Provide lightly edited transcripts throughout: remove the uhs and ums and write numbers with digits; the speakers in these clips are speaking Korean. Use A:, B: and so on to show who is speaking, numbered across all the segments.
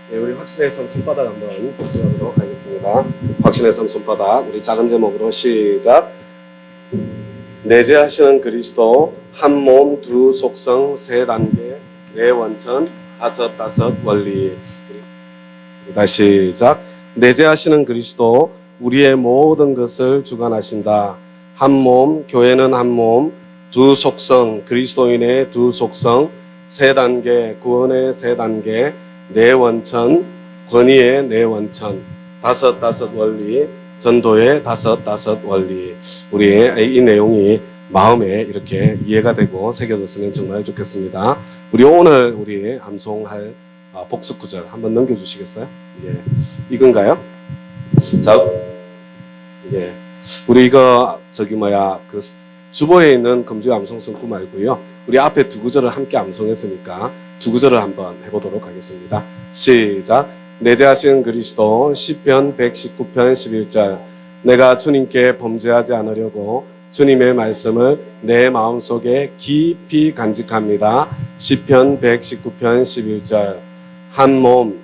A: 네, 우리 확신의 삶 손바닥 한번 복습하도록 하겠습니다. 확신의 삶 손바닥, 우리 작은 제목으로 시작. 내재하시는 그리스도, 한 몸, 두 속성, 세 단계, 네 원천, 다섯 원리. 다시 시작. 내재하시는 그리스도, 우리의 모든 것을 주관하신다. 한 몸, 교회는 한 몸, 두 속성, 그리스도인의 두 속성, 세 단계, 구원의 세 단계, 네 원천, 권위의 네 원천, 다섯 원리, 전도의 다섯 원리. 우리의 이 내용이 마음에 이렇게 이해가 되고 새겨졌으면 정말 좋겠습니다. 우리 오늘 우리 암송할 복습 구절 한번 넘겨주시겠어요? 예, 이건가요? 자, 예, 우리 이거 그 주보에 있는 금주 암송 성구 말고요. 우리 앞에 두 구절을 함께 암송했으니까 두 구절을 한번 해보도록 하겠습니다. 시작. 내재하신 그리스도, 시편 119편 11절. 내가 주님께 범죄하지 않으려고 주님의 말씀을 내 마음속에 깊이 간직합니다. 시편 119편 11절. 한 몸,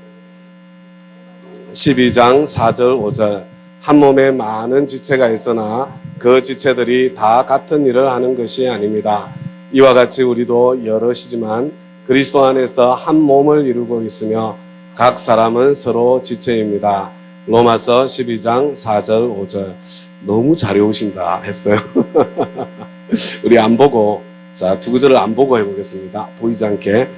A: 12장 4절 5절. 한 몸에 많은 지체가 있으나 그 지체들이 다 같은 일을 하는 것이 아닙니다. 이와 같이 우리도 여럿이지만 그리스도 안에서 한 몸을 이루고 있으며 각 사람은 서로 지체입니다. 로마서 12장 4절 5절. 너무 잘 외우신다 했어요. 우리 안 보고, 자, 두 구절을 안 보고 해보겠습니다. 보이지 않게.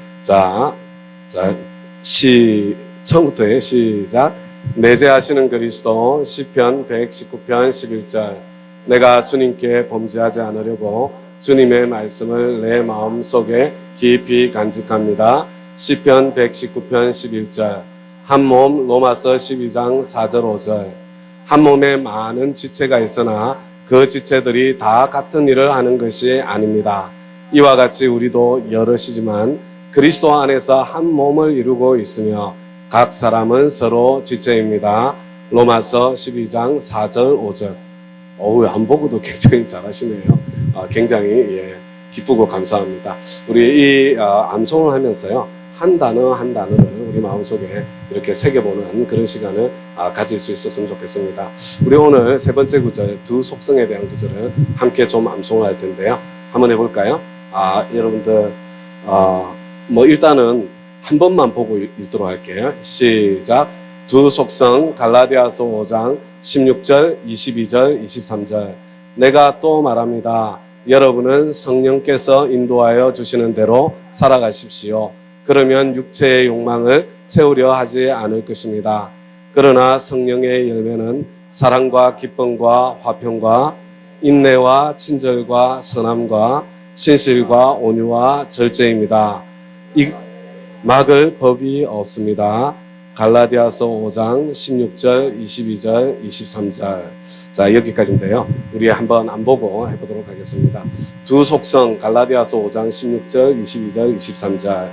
A: 처음부터 해. 시작. 내재하시는 그리스도, 시편 119편 11절. 내가 주님께 범죄하지 않으려고 주님의 말씀을 내 마음속에 깊이 간직합니다. 시편 119편 11절. 한 몸, 로마서 12장 4절 5절. 한 몸에 많은 지체가 있으나 그 지체들이 다 같은 일을 하는 것이 아닙니다. 이와 같이 우리도 여럿이지만 그리스도 안에서 한 몸을 이루고 있으며 각 사람은 서로 지체입니다. 로마서 12장 4절 5절. 안 보고도 굉장히 잘하시네요. 굉장히 기쁘고 감사합니다. 우리 이 암송을 하면서요, 한 단어 한 단어를 우리 마음속에 이렇게 새겨보는 그런 시간을 가질 수 있었으면 좋겠습니다. 우리 오늘 세 번째 구절, 두 속성에 대한 구절을 함께 좀 암송을 할 텐데요. 한번 해볼까요? 여러분들 일단은 한 번만 보고 읽도록 할게요. 시작. 두 속성, 갈라디아서 5장 16절, 22절, 23절. 내가 또 말합니다. 여러분은 성령께서 인도하여 주시는 대로 살아가십시오. 그러면 육체의 욕망을 채우려 하지 않을 것입니다. 그러나 성령의 열매는 사랑과 기쁨과 화평과 인내와 친절과 선함과 신실과 온유와 절제입니다. 막을 법이 없습니다. 갈라디아서 5장 16절, 22절, 23절. 자, 여기까지인데요. 우리 한번 안 보고 해보도록 하겠습니다. 두 속성, 갈라디아서 5장 16절, 22절, 23절.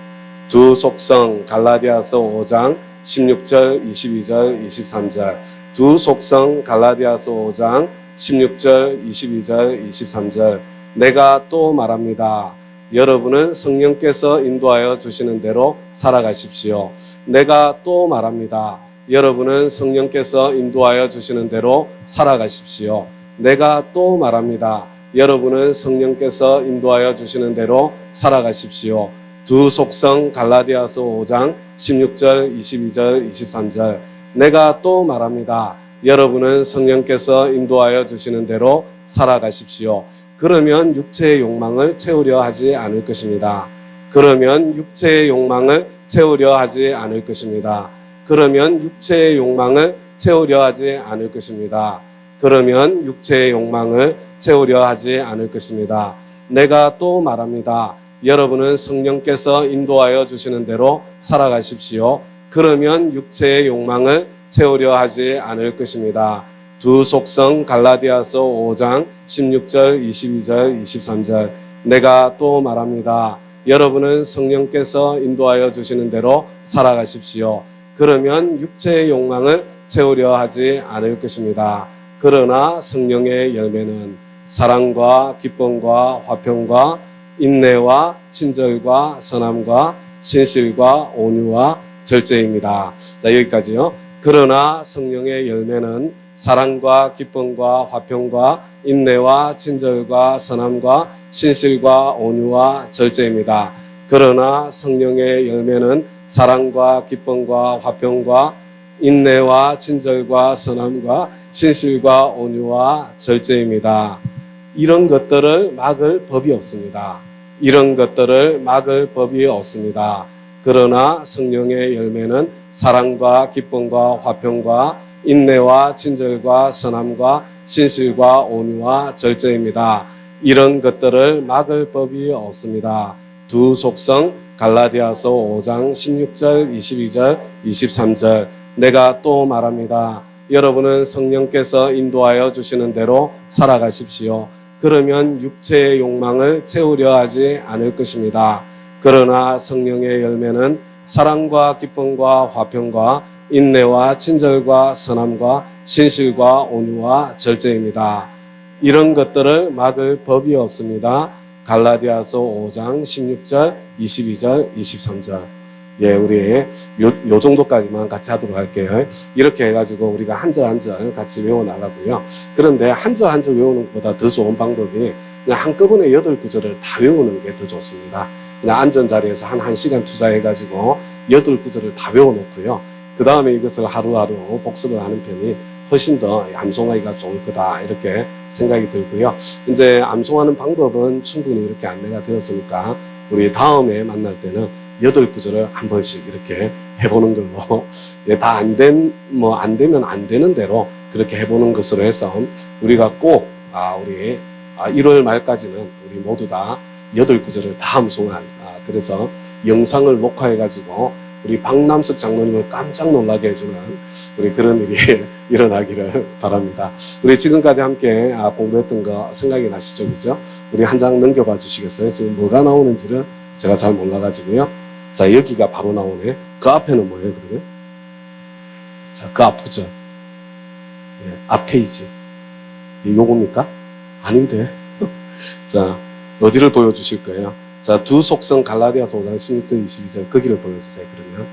A: 두 속성, 갈라디아서 5장 16절, 22절, 23절. 두 속성, 갈라디아서 5장 16절, 22절, 23절. 내가 또 말합니다. 여러분은 성령께서 인도하여 주시는 대로 살아가십시오. 내가 또 말합니다. 여러분은 성령께서 인도하여 주시는 대로 살아가십시오. 내가 또 말합니다. 여러분은 성령께서 인도하여 주시는 대로 살아가십시오. 두 속성, 갈라디아서 5장 16절, 22절, 23절. 내가 또 말합니다. 여러분은 성령께서 인도하여 주시는 대로 살아가십시오. 그러면 육체의 욕망을 채우려 하지 않을 것입니다. 그러면 육체의 욕망을 채우려 하지 않을 것입니다. 그러면 육체의 욕망을 채우려 하지 않을 것입니다. 그러면 육체의 욕망을 채우려 하지 않을 것입니다. 내가 또 말합니다. 여러분은 성령께서 인도하여 주시는 대로 살아가십시오. 그러면 육체의 욕망을 채우려 하지 않을 것입니다. 두 속성, 갈라디아서 5장 16절, 22절, 23절. 내가 또 말합니다. 여러분은 성령께서 인도하여 주시는 대로 살아가십시오. 그러면 육체의 욕망을 채우려 하지 않을 것입니다. 그러나 성령의 열매는 사랑과 기쁨과 화평과 인내와 친절과 선함과 신실과 온유와 절제입니다. 자, 여기까지요. 그러나 성령의 열매는 사랑과 기쁨과 화평과 인내와 친절과 선함과 신실과 온유와 절제입니다. 그러나 성령의 열매는 사랑과 기쁨과 화평과 인내와 친절과 선함과 신실과 온유와 절제입니다. 이런 것들을 막을 법이 없습니다. 이런 것들을 막을 법이 없습니다. 그러나 성령의 열매는 사랑과 기쁨과 화평과 인내와 친절과 선함과 신실과 온유와 절제입니다. 이런 것들을 막을 법이 없습니다. 두 속성 갈라디아서 5장 16절, 22절, 23절. 내가 또 말합니다. 여러분은 성령께서 인도하여 주시는 대로 살아가십시오. 그러면 육체의 욕망을 채우려 하지 않을 것입니다. 그러나 성령의 열매는 사랑과 기쁨과 화평과 인내와 친절과 선함과 신실과 온유와 절제입니다. 이런 것들을 막을 법이 없습니다. 갈라디아서 5장 16절, 22절, 23절. 예, 우리 요 정도까지만 같이 하도록 할게요. 이렇게 해가지고 우리가 한 절 한 절 같이 외워나가고요. 그런데 한 절 한 절 외우는 것보다 더 좋은 방법이 그냥 한꺼번에 8구절을 다 외우는 게 더 좋습니다. 그냥 앉은 자리에서 한 1시간 투자해가지고 8구절을 다 외워놓고요. 그 다음에 이것을 하루하루 복습을 하는 편이 훨씬 더 암송하기가 좋을 거다 이렇게 생각이 들고요. 이제 암송하는 방법은 충분히 이렇게 안내가 되었으니까 우리 다음에 만날 때는 8구절을 한 번씩 이렇게 해보는 걸로 다 안 되면 안 되는 대로 그렇게 해보는 것으로 해서 우리가 꼭 우리 1월 말까지는 우리 모두 다 8구절을 다 암송한 그래서 영상을 녹화해가지고 우리 박남석 장로님을 깜짝 놀라게 해주는 우리 그런 일이 일어나기를 바랍니다. 우리 지금까지 함께 공부했던 거 생각이 나시죠? 그죠? 우리 한 장 넘겨봐 주시겠어요? 지금 뭐가 나오는지를 제가 잘 몰라가지고요. 자, 여기가 바로 나오네. 그 앞에는 뭐예요, 그러면? 자, 그 앞 구절. 예, 앞 페이지. 요겁니까? 아닌데. 자, 어디를 보여주실 거예요? 자, 두 속성 갈라디아서 5장 16절 22절 거기를 보여주세요. 그러면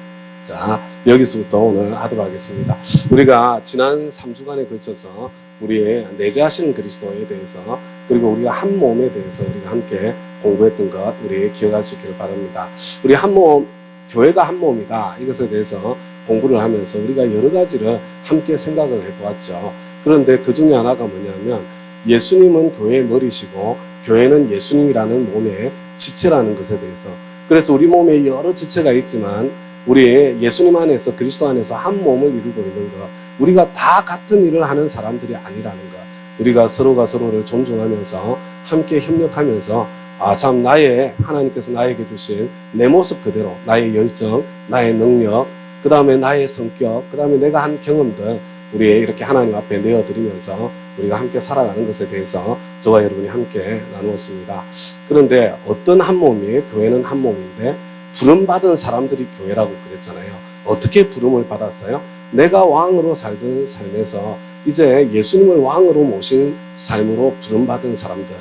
A: 자, 여기서부터 오늘 하도록 하겠습니다. 우리가 지난 3주간에 걸쳐서 우리의 내재하시는 그리스도에 대해서 그리고 우리가 한 몸에 대해서 우리가 함께 공부했던 것 우리 기억할 수 있기를 바랍니다. 우리 한 몸, 교회가 한 몸이다 이것에 대해서 공부를 하면서 우리가 여러 가지를 함께 생각을 해보았죠. 그런데 그 중에 하나가 뭐냐면 예수님은 교회의 머리시고 교회는 예수님이라는 몸의 지체라는 것에 대해서 그래서 우리 몸에 여러 지체가 있지만 우리 예수님 안에서 그리스도 안에서 한 몸을 이루고 있는 것 우리가 다 같은 일을 하는 사람들이 아니라는 것 우리가 서로가 서로를 존중하면서 함께 협력하면서 참 하나님께서 나에게 주신 내 모습 그대로 나의 열정, 나의 능력 그 다음에 나의 성격 그 다음에 내가 한 경험들 우리 이렇게 하나님 앞에 내어드리면서 우리가 함께 살아가는 것에 대해서 저와 여러분이 함께 나누었습니다. 그런데 어떤 한 몸이에요? 교회는 한 몸인데 부름받은 사람들이 교회라고 그랬잖아요. 어떻게 부름을 받았어요? 내가 왕으로 살던 삶에서 이제 예수님을 왕으로 모신 삶으로 부름받은 사람들.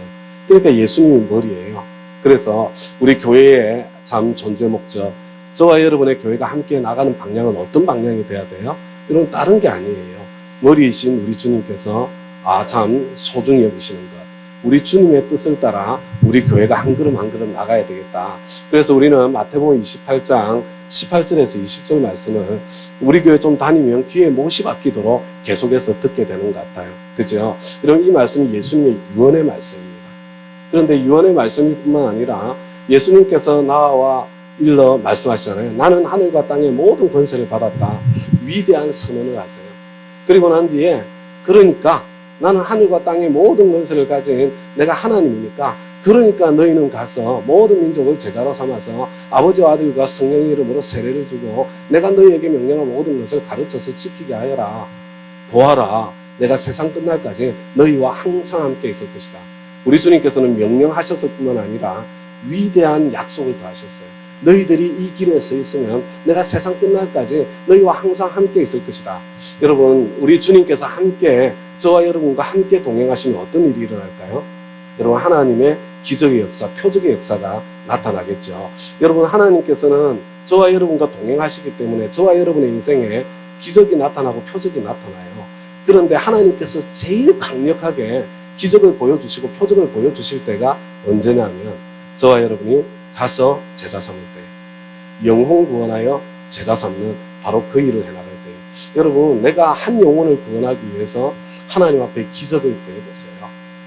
A: 그러니까 예수님이 머리예요. 그래서 우리 교회의 참 존재 목적 저와 여러분의 교회가 함께 나가는 방향은 어떤 방향이 돼야 돼요? 이건 다른 게 아니에요. 머리이신 우리 주님께서 참 소중히 여기시는 것. 우리 주님의 뜻을 따라 우리 교회가 한 걸음 한 걸음 나가야 되겠다. 그래서 우리는 마태복음 28장 18절에서 20절 말씀을 우리 교회 좀 다니면 귀에 못이 박히도록 계속해서 듣게 되는 것 같아요. 그죠? 이런 이 말씀이 예수님의 유언의 말씀입니다. 그런데 유언의 말씀뿐만 아니라 예수님께서 나와 일러 말씀하시잖아요. 나는 하늘과 땅의 모든 권세를 받았다. 위대한 선언을 하세요. 그리고 난 뒤에 그러니까 나는 하늘과 땅의 모든 권세를 가진 내가 하나님이니까 그러니까 너희는 가서 모든 민족을 제자로 삼아서 아버지와 아들과 성령의 이름으로 세례를 주고 내가 너희에게 명령한 모든 것을 가르쳐서 지키게 하여라. 보아라. 내가 세상 끝날까지 너희와 항상 함께 있을 것이다. 우리 주님께서는 명령하셨을 뿐만 아니라 위대한 약속을 더하셨어요. 너희들이 이 길에 서 있으면 내가 세상 끝날까지 너희와 항상 함께 있을 것이다. 여러분 우리 주님께서 함께 저와 여러분과 함께 동행하시면 어떤 일이 일어날까요? 여러분 하나님의 기적의 역사, 표적의 역사가 나타나겠죠. 여러분 하나님께서는 저와 여러분과 동행하시기 때문에 저와 여러분의 인생에 기적이 나타나고 표적이 나타나요. 그런데 하나님께서 제일 강력하게 기적을 보여주시고 표적을 보여주실 때가 언제냐면 저와 여러분이 가서 제자 삼을 때, 영혼 구원하여 제자 삼는 바로 그 일을 해나갈 때, 여러분 내가 한 영혼을 구원하기 위해서 하나님 앞에 기적을 구해보세요.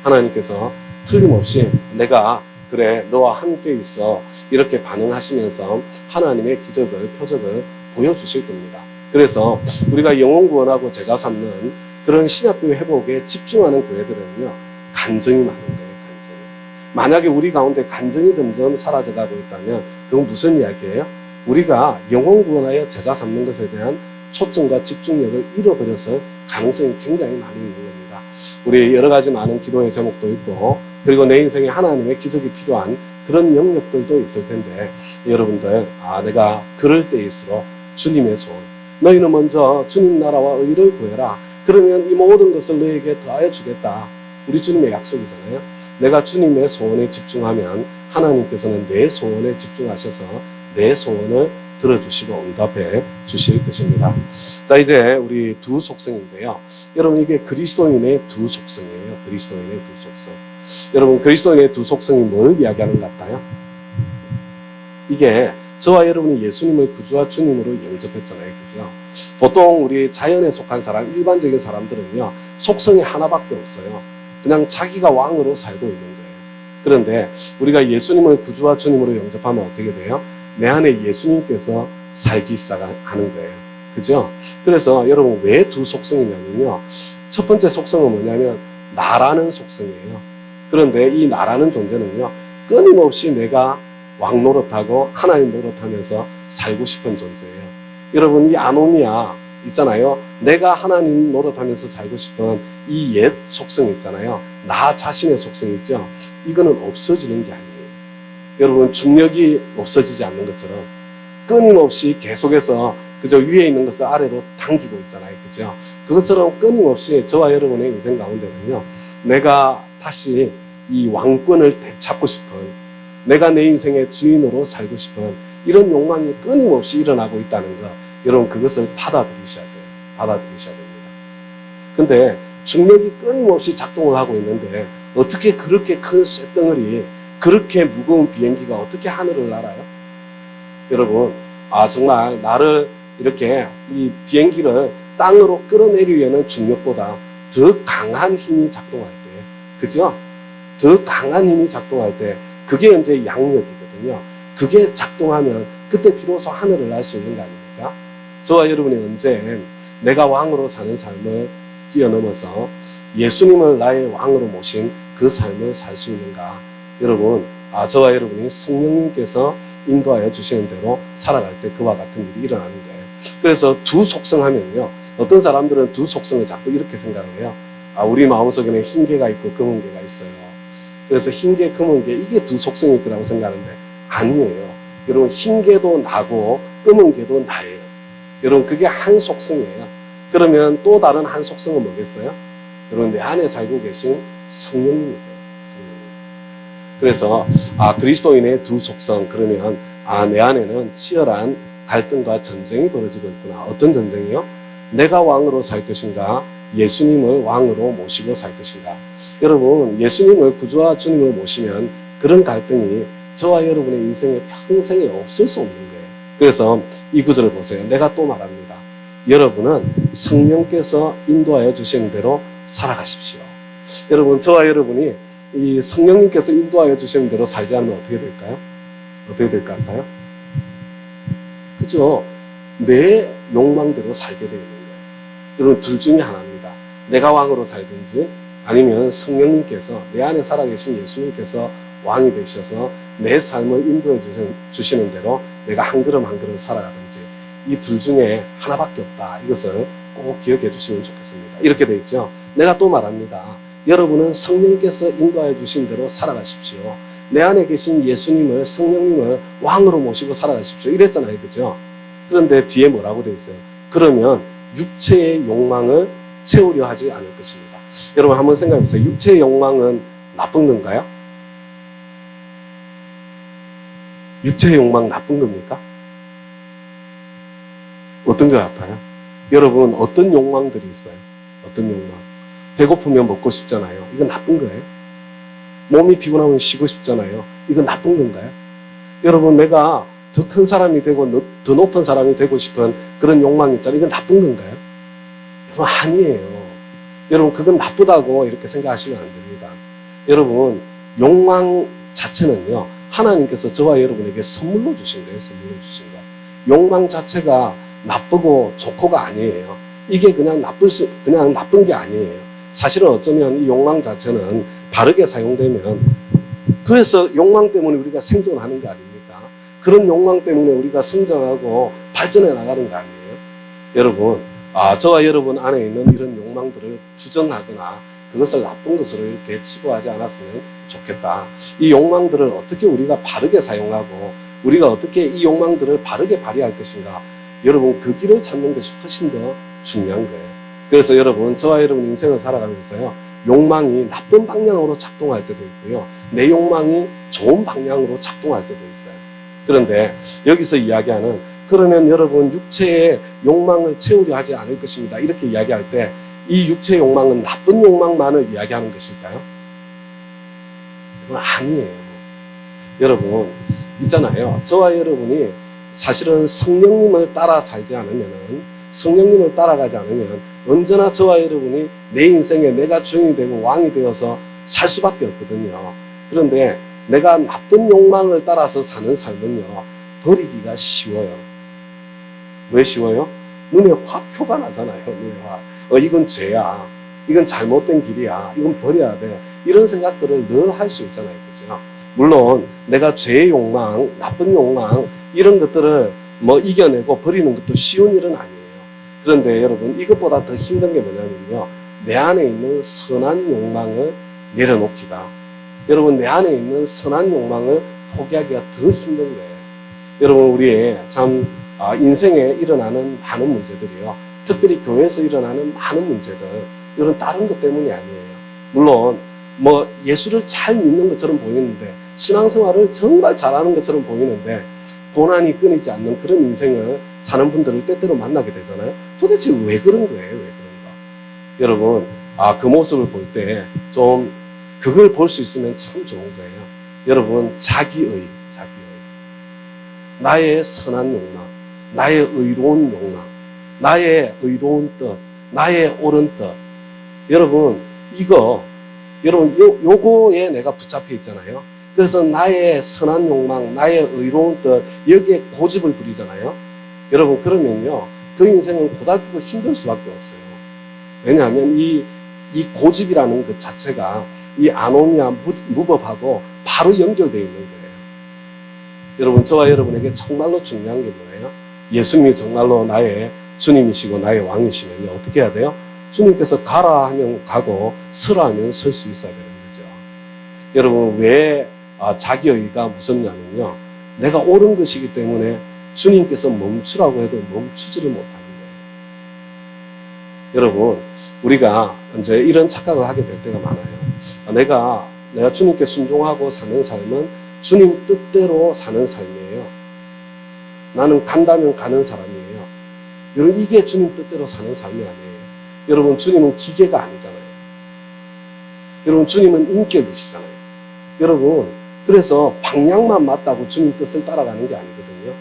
A: 하나님께서 틀림없이 내가 그래 너와 함께 있어 이렇게 반응하시면서 하나님의 기적을 표적을 보여주실 겁니다. 그래서 우리가 영혼 구원하고 제자 삼는 그런 신약교회 회복에 집중하는 교회들은요 간증이 많은 거예요. 간증. 만약에 우리 가운데 간증이 점점 사라져가고 있다면 그건 무슨 이야기예요? 우리가 영혼 구원하여 제자 삼는 것에 대한 초점과 집중력을 잃어버려서 가능성이 굉장히 많이 있는 겁니다. 우리 여러 가지 많은 기도의 제목도 있고 그리고 내 인생에 하나님의 기적이 필요한 그런 영역들도 있을 텐데 여러분들 내가 그럴 때일수록 주님의 소원, 너희는 먼저 주님 나라와 의를 구해라. 그러면 이 모든 것을 너에게 더하여 주겠다. 우리 주님의 약속이잖아요. 내가 주님의 소원에 집중하면 하나님께서는 내 소원에 집중하셔서 내 소원을 들어주시고 응답해 주실 것입니다. 자, 이제 우리 두 속성인데요. 여러분 이게 그리스도인의 두 속성이에요. 그리스도인의 두 속성. 여러분 그리스도인의 두 속성이 뭘 이야기하는 것 같아요? 이게 저와 여러분이 예수님을 구주와 주님으로 영접했잖아요. 그죠? 보통 우리 자연에 속한 사람, 일반적인 사람들은요, 속성이 하나밖에 없어요. 그냥 자기가 왕으로 살고 있는 거예요. 그런데 우리가 예수님을 구주와 주님으로 영접하면 어떻게 돼요? 내 안에 예수님께서 살기 시작하는 거예요. 그죠? 그래서 여러분 왜 두 속성이냐면요. 첫 번째 속성은 뭐냐면 나라는 속성이에요. 그런데 이 나라는 존재는요. 끊임없이 내가 왕 노릇하고 하나님 노릇하면서 살고 싶은 존재예요. 여러분 이 아노미아 있잖아요. 내가 하나님 노릇하면서 살고 싶은 이 옛 속성 있잖아요. 나 자신의 속성 있죠. 이거는 없어지는 게 아니에요. 여러분 중력이 없어지지 않는 것처럼 끊임없이 계속해서 그저 위에 있는 것을 아래로 당기고 있잖아요. 그죠? 그것처럼 끊임없이 저와 여러분의 인생 가운데는요. 내가 다시 이 왕권을 되찾고 싶은 내가 내 인생의 주인으로 살고 싶은 이런 욕망이 끊임없이 일어나고 있다는 것. 여러분 그것을 받아들이셔야 돼요. 받아들이셔야 됩니다. 근데 중력이 끊임없이 작동을 하고 있는데 어떻게 그렇게 큰 쇳덩어리 그렇게 무거운 비행기가 어떻게 하늘을 날아요? 여러분 정말 나를 이렇게 이 비행기를 땅으로 끌어내리려는 중력보다 더 강한 힘이 작동할 때 그죠? 더 강한 힘이 작동할 때 그게 이제 양력이거든요. 그게 작동하면 그때 비로소 하늘을 날 수 있는 거 아닙니까? 저와 여러분이 언제 내가 왕으로 사는 삶을 뛰어넘어서 예수님을 나의 왕으로 모신 그 삶을 살 수 있는가? 여러분, 저와 여러분이 성령님께서 인도하여 주시는 대로 살아갈 때 그와 같은 일이 일어나는 거예요. 그래서 두 속성 하면요. 어떤 사람들은 두 속성을 자꾸 이렇게 생각을 해요. 우리 마음속에는 흰 개가 있고 검은 개가 있어요. 그래서 흰 개, 검은 개 이게 두 속성이 있더라고 생각하는데 아니에요. 여러분 흰 개도 나고 검은 개도 나예요. 여러분 그게 한 속성이에요. 그러면 또 다른 한 속성은 뭐겠어요? 여러분 내 안에 살고 계신 성령님이세요. 성령님. 그래서 그리스도인의 두 속성 그러면 내 안에는 치열한 갈등과 전쟁이 벌어지고 있구나. 어떤 전쟁이요? 내가 왕으로 살 것인가? 예수님을 왕으로 모시고 살 것인가? 여러분 예수님을 구주와 주님을 모시면 그런 갈등이 저와 여러분의 인생에 평생에 없을 수 없는 거예요. 그래서 이 구절을 보세요. 내가 또 말합니다. 여러분은 성령께서 인도하여 주시는 대로 살아가십시오. 여러분 저와 여러분이 이 성령님께서 인도하여 주시는 대로 살지 않으면 어떻게 될까요? 어떻게 될 것 같아요? 그죠? 내 욕망대로 살게 되는 거예요. 여러분 둘 중에 하나입니다. 내가 왕으로 살든지 아니면 성령님께서 내 안에 살아계신 예수님께서 왕이 되셔서 내 삶을 인도해 주시는 대로 내가 한 걸음 한 걸음 살아가든지 이 둘 중에 하나밖에 없다. 이것을 꼭 기억해 주시면 좋겠습니다. 이렇게 돼 있죠. 내가 또 말합니다. 여러분은 성령께서 인도해 주신 대로 살아가십시오. 내 안에 계신 예수님을 성령님을 왕으로 모시고 살아가십시오. 이랬잖아요. 그죠? 그런데 뒤에 뭐라고 돼 있어요? 그러면 육체의 욕망을 채우려 하지 않을 것입니다. 여러분 한번 생각해 보세요. 육체의 욕망은 나쁜 건가요? 육체의 욕망 나쁜 겁니까? 어떤 게 아파요? 여러분, 어떤 욕망들이 있어요? 어떤 욕망? 배고프면 먹고 싶잖아요. 이건 나쁜 거예요? 몸이 피곤하면 쉬고 싶잖아요. 이건 나쁜 건가요? 여러분, 내가 더 큰 사람이 되고 더 높은 사람이 되고 싶은 그런 욕망이 있잖아요. 이건 나쁜 건가요? 여러분, 아니에요. 여러분, 그건 나쁘다고 이렇게 생각하시면 안 됩니다. 여러분, 욕망 자체는요, 하나님께서 저와 여러분에게 선물로 주신 거예요. 선물로 주신 거. 욕망 자체가 나쁘고 좋고가 아니에요. 이게 그냥 나쁜 게 아니에요. 사실은 어쩌면 이 욕망 자체는 바르게 사용되면, 그래서 욕망 때문에 우리가 생존하는 거 아닙니까? 그런 욕망 때문에 우리가 성장하고 발전해 나가는 거 아니에요? 여러분, 저와 여러분 안에 있는 이런 욕망들을 부정하거나 그것을 나쁜 것으로 이렇게 치부하지 않았으면 좋겠다. 이 욕망들을 어떻게 우리가 바르게 사용하고 우리가 어떻게 이 욕망들을 바르게 발휘할 것인가. 여러분, 그 길을 찾는 것이 훨씬 더 중요한 거예요. 그래서 여러분, 저와 여러분 인생을 살아가면서요, 욕망이 나쁜 방향으로 작동할 때도 있고요, 내 욕망이 좋은 방향으로 작동할 때도 있어요. 그런데 여기서 이야기하는, 그러면 여러분 육체의 욕망을 채우려 하지 않을 것입니다, 이렇게 이야기할 때 이 육체의 욕망은 나쁜 욕망만을 이야기하는 것일까요? 아니에요. 여러분, 있잖아요. 저와 여러분이 사실은 성령님을 따라 살지 않으면은, 성령님을 따라가지 않으면 언제나 저와 여러분이 내 인생에 내가 주인이 되고 왕이 되어서 살 수밖에 없거든요. 그런데 내가 나쁜 욕망을 따라서 사는 삶은요, 버리기가 쉬워요. 왜 쉬워요? 눈에 확 표가 나잖아요. 눈에 확. 이건 죄야. 이건 잘못된 길이야. 이건 버려야 돼. 이런 생각들을 늘 할 수 있잖아요. 그죠? 물론 내가 죄의 욕망, 나쁜 욕망, 이런 것들을 이겨내고 버리는 것도 쉬운 일은 아니에요. 그런데 여러분, 이것보다 더 힘든 게 뭐냐면요, 내 안에 있는 선한 욕망을 내려놓기가, 여러분, 내 안에 있는 선한 욕망을 포기하기가 더 힘든 거예요. 여러분, 우리의 참 인생에 일어나는 많은 문제들이요, 특별히 교회에서 일어나는 많은 문제들, 이런 다른 것 때문이 아니에요. 물론 예수를 잘 믿는 것처럼 보이는데, 신앙생활을 정말 잘하는 것처럼 보이는데 고난이 끊이지 않는 그런 인생을 사는 분들을 때때로 만나게 되잖아요. 도대체 왜 그런 거예요? 왜 그런가? 여러분, 그 모습을 볼 때 좀 그걸 볼 수 있으면 참 좋은 거예요. 여러분, 자기의 나의 선한 욕망, 나의 의로운 욕망, 나의 의로운 뜻, 나의 옳은 뜻. 여러분, 요거에 내가 붙잡혀 있잖아요. 그래서 나의 선한 욕망, 나의 의로운 뜻, 여기에 고집을 부리잖아요. 여러분, 그러면요, 그 인생은 고달프고 힘들 수밖에 없어요. 왜냐하면 이 고집이라는 것 자체가 이 아노니아 무법하고 바로 연결되어 있는 거예요. 여러분, 저와 여러분에게 정말로 중요한 게 뭐예요? 예수님이 정말로 나의 주님이시고 나의 왕이시면요, 어떻게 해야 돼요? 주님께서 가라 하면 가고 서라 하면 설 수 있어야 되는 거죠. 여러분, 왜 자기의가 무섭냐면요, 내가 옳은 것이기 때문에 주님께서 멈추라고 해도 멈추지를 못하는 거예요. 여러분, 우리가 이제 이런 착각을 하게 될 때가 많아요. 내가 주님께 순종하고 사는 삶은 주님 뜻대로 사는 삶이에요. 나는 간다면 가는 사람이에요. 여러분, 이게 주님 뜻대로 사는 삶이 아니에요. 여러분, 주님은 기계가 아니잖아요. 여러분, 주님은 인격이시잖아요. 여러분, 그래서 방향만 맞다고 주님 뜻을 따라가는 게 아니거든요.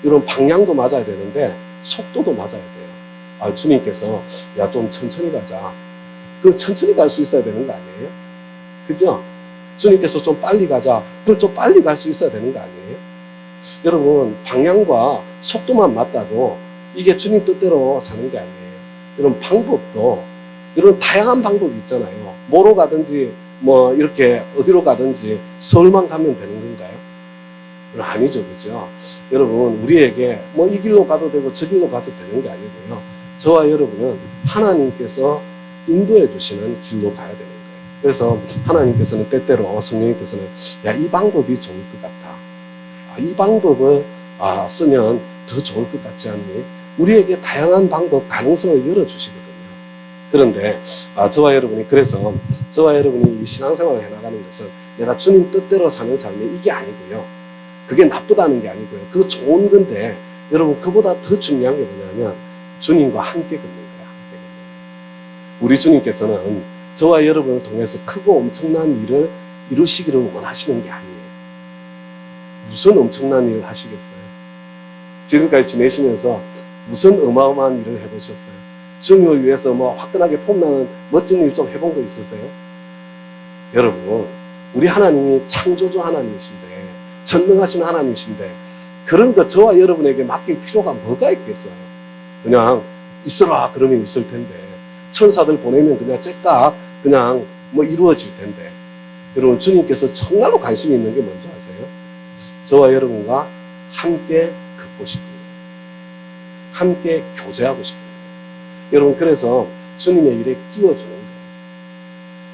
A: 여러분, 방향도 맞아야 되는데 속도도 맞아야 돼요. 주님께서 야, 좀 천천히 가자. 그럼 천천히 갈 수 있어야 되는 거 아니에요? 그죠? 주님께서 좀 빨리 가자. 그럼 좀 빨리 갈 수 있어야 되는 거 아니에요? 여러분, 방향과 속도만 맞다고 이게 주님 뜻대로 사는 게 아니에요. 이런 방법도, 이런 다양한 방법이 있잖아요. 뭐로 가든지, 이렇게 어디로 가든지 서울만 가면 되는 건가요? 아니죠, 그죠? 여러분, 우리에게 이 길로 가도 되고 저 길로 가도 되는 게 아니고요. 저와 여러분은 하나님께서 인도해 주시는 길로 가야 되는 거예요. 그래서 하나님께서는 때때로 성령님께서는 야, 이 방법이 좋을 것 같아. 이 방법을 쓰면 더 좋을 것 같지 않니? 우리에게 다양한 방법, 가능성을 열어주시거든요. 그런데 저와 여러분이 이 신앙생활을 해나가는 것은 내가 주님 뜻대로 사는 삶이 이게 아니고요. 그게 나쁘다는 게 아니고요. 그거 좋은 건데 여러분, 그보다 더 중요한 게 뭐냐면 주님과 함께 걷는 거야. 우리 주님께서는 저와 여러분을 통해서 크고 엄청난 일을 이루시기를 원하시는 게 아니에요. 무슨 엄청난 일을 하시겠어요? 지금까지 지내시면서 무슨 어마어마한 일을 해보셨어요? 주님을 위해서 뭐 화끈하게 폼나는 멋진 일 좀 해본 거 있으세요? 여러분, 우리 하나님이 창조주 하나님이신데, 전능하신 하나님이신데, 그런 거 저와 여러분에게 맡길 필요가 뭐가 있겠어요? 그냥 있어라 그러면 있을 텐데, 천사들 보내면 그냥 째깍 그냥 뭐 이루어질 텐데, 여러분, 주님께서 정말로 관심이 있는 게 뭔지 아세요? 저와 여러분과 함께 걷고 싶은 거예요. 함께 교제하고 싶은 거예요. 여러분, 그래서 주님의 일에 끼워주는 거예요.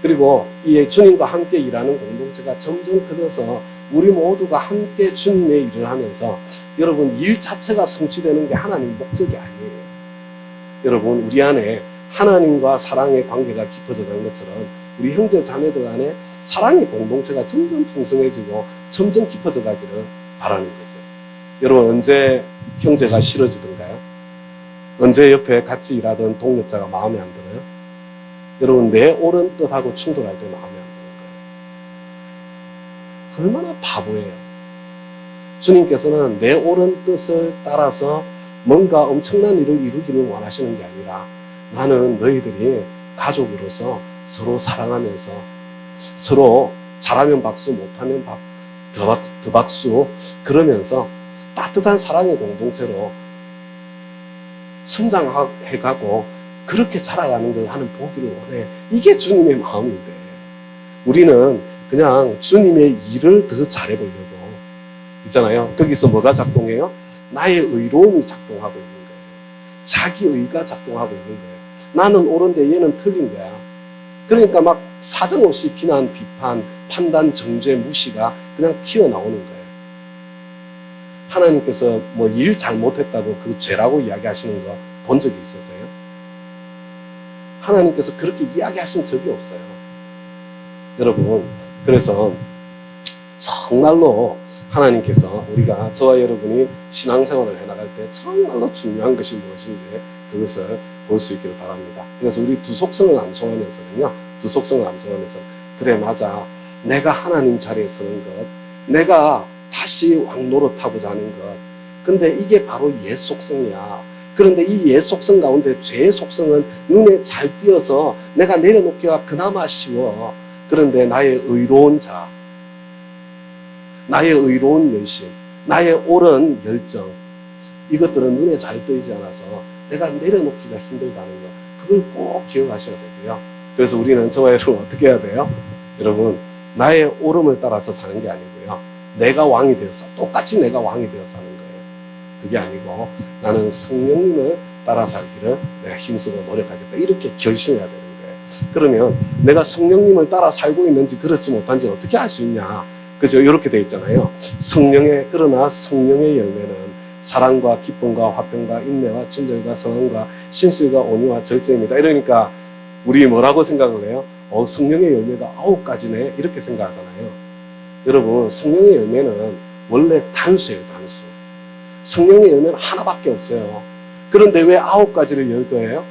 A: 그리고 이 주님과 함께 일하는 공동체가 점점 커져서 우리 모두가 함께 주님의 일을 하면서, 여러분, 일 자체가 성취되는 게 하나님 목적이 아니에요. 여러분, 우리 안에 하나님과 사랑의 관계가 깊어져 가는 것처럼 우리 형제 자매들 안에 사랑의 공동체가 점점 풍성해지고 점점 깊어져 가기를 바라는 거죠. 여러분, 언제 형제가 싫어지던가요? 언제 옆에 같이 일하던 동력자가 마음에 안 들어요? 여러분, 내 옳은 뜻하고 충돌할 때 마음에 안 드는 거예요. 얼마나 바보예요. 주님께서는 내 옳은 뜻을 따라서 뭔가 엄청난 일을 이루기를 원하시는 게 아니라, 나는 너희들이 가족으로서 서로 사랑하면서 서로 잘하면 박수, 못하면 더 박수, 그러면서 따뜻한 사랑의 공동체로 성장해가고 그렇게 자라가는 걸 하는 보기를 원해. 이게 주님의 마음인데, 우리는 그냥 주님의 일을 더 잘해보려고 있잖아요. 거기서 뭐가 작동해요? 나의 의로움이 작동하고 있는 거예요. 자기 의가 작동하고 있는 거예요. 나는 옳은데 얘는 틀린 거야. 그러니까 막 사정없이 비난, 비판, 판단, 정죄, 무시가 그냥 튀어나오는 거예요. 하나님께서 뭐 일 잘못했다고 그 죄라고 이야기하시는 거 본 적이 있으세요? 하나님께서 그렇게 이야기하신 적이 없어요. 여러분, 그래서 정말로 하나님께서 우리가, 저와 여러분이 신앙생활을 해나갈 때 정말로 중요한 것이 무엇인지 그것을 볼 수 있기를 바랍니다. 그래서 우리 두 속성을 암송하면서는요, 두 속성을 암송하면서, 그래, 맞아, 내가 하나님 자리에 서는 것, 내가 다시 왕 노릇하고자 하는 것, 근데 이게 바로 옛 속성이야. 그런데 이 옛 속성 가운데 죄의 속성은 눈에 잘 띄어서 내가 내려놓기가 그나마 쉬워. 그런데 나의 의로운 자, 나의 의로운 열심, 나의 옳은 열정, 이것들은 눈에 잘 띄지 않아서 내가 내려놓기가 힘들다는 거, 그걸 꼭 기억하셔야 되고요. 그래서 우리는 저와 여러분 어떻게 해야 돼요? 여러분, 나의 옳음을 따라서 사는 게 아니고요, 내가 왕이 되어서, 똑같이 내가 왕이 되어서 사는 거예요. 그게 아니고, 나는 성령님을 따라 살기를 내가 힘쓰고 노력하겠다, 이렇게 결심해야 되는 거예요. 그러면 내가 성령님을 따라 살고 있는지 그렇지 못한지 어떻게 알 수 있냐? 그죠? 이렇게 돼 있잖아요. 그러나 성령의 열매는 사랑과 기쁨과 화평과 인내와 친절과 선함과 신실과 온유와 절제입니다. 이러니까 우리 뭐라고 생각을 해요? 성령의 열매가 9가지네, 이렇게 생각하잖아요. 여러분, 성령의 열매는 원래 단수예요, 단수. 성령의 열매는 하나밖에 없어요. 그런데 왜 9가지를 열 거예요?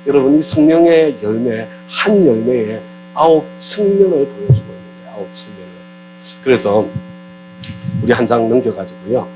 A: 여러분, 이 성령의 열매, 한 열매에 9 측면을 보여주고 있는 거예요. 9 측면을. 그래서 우리 한 장 넘겨가지고요,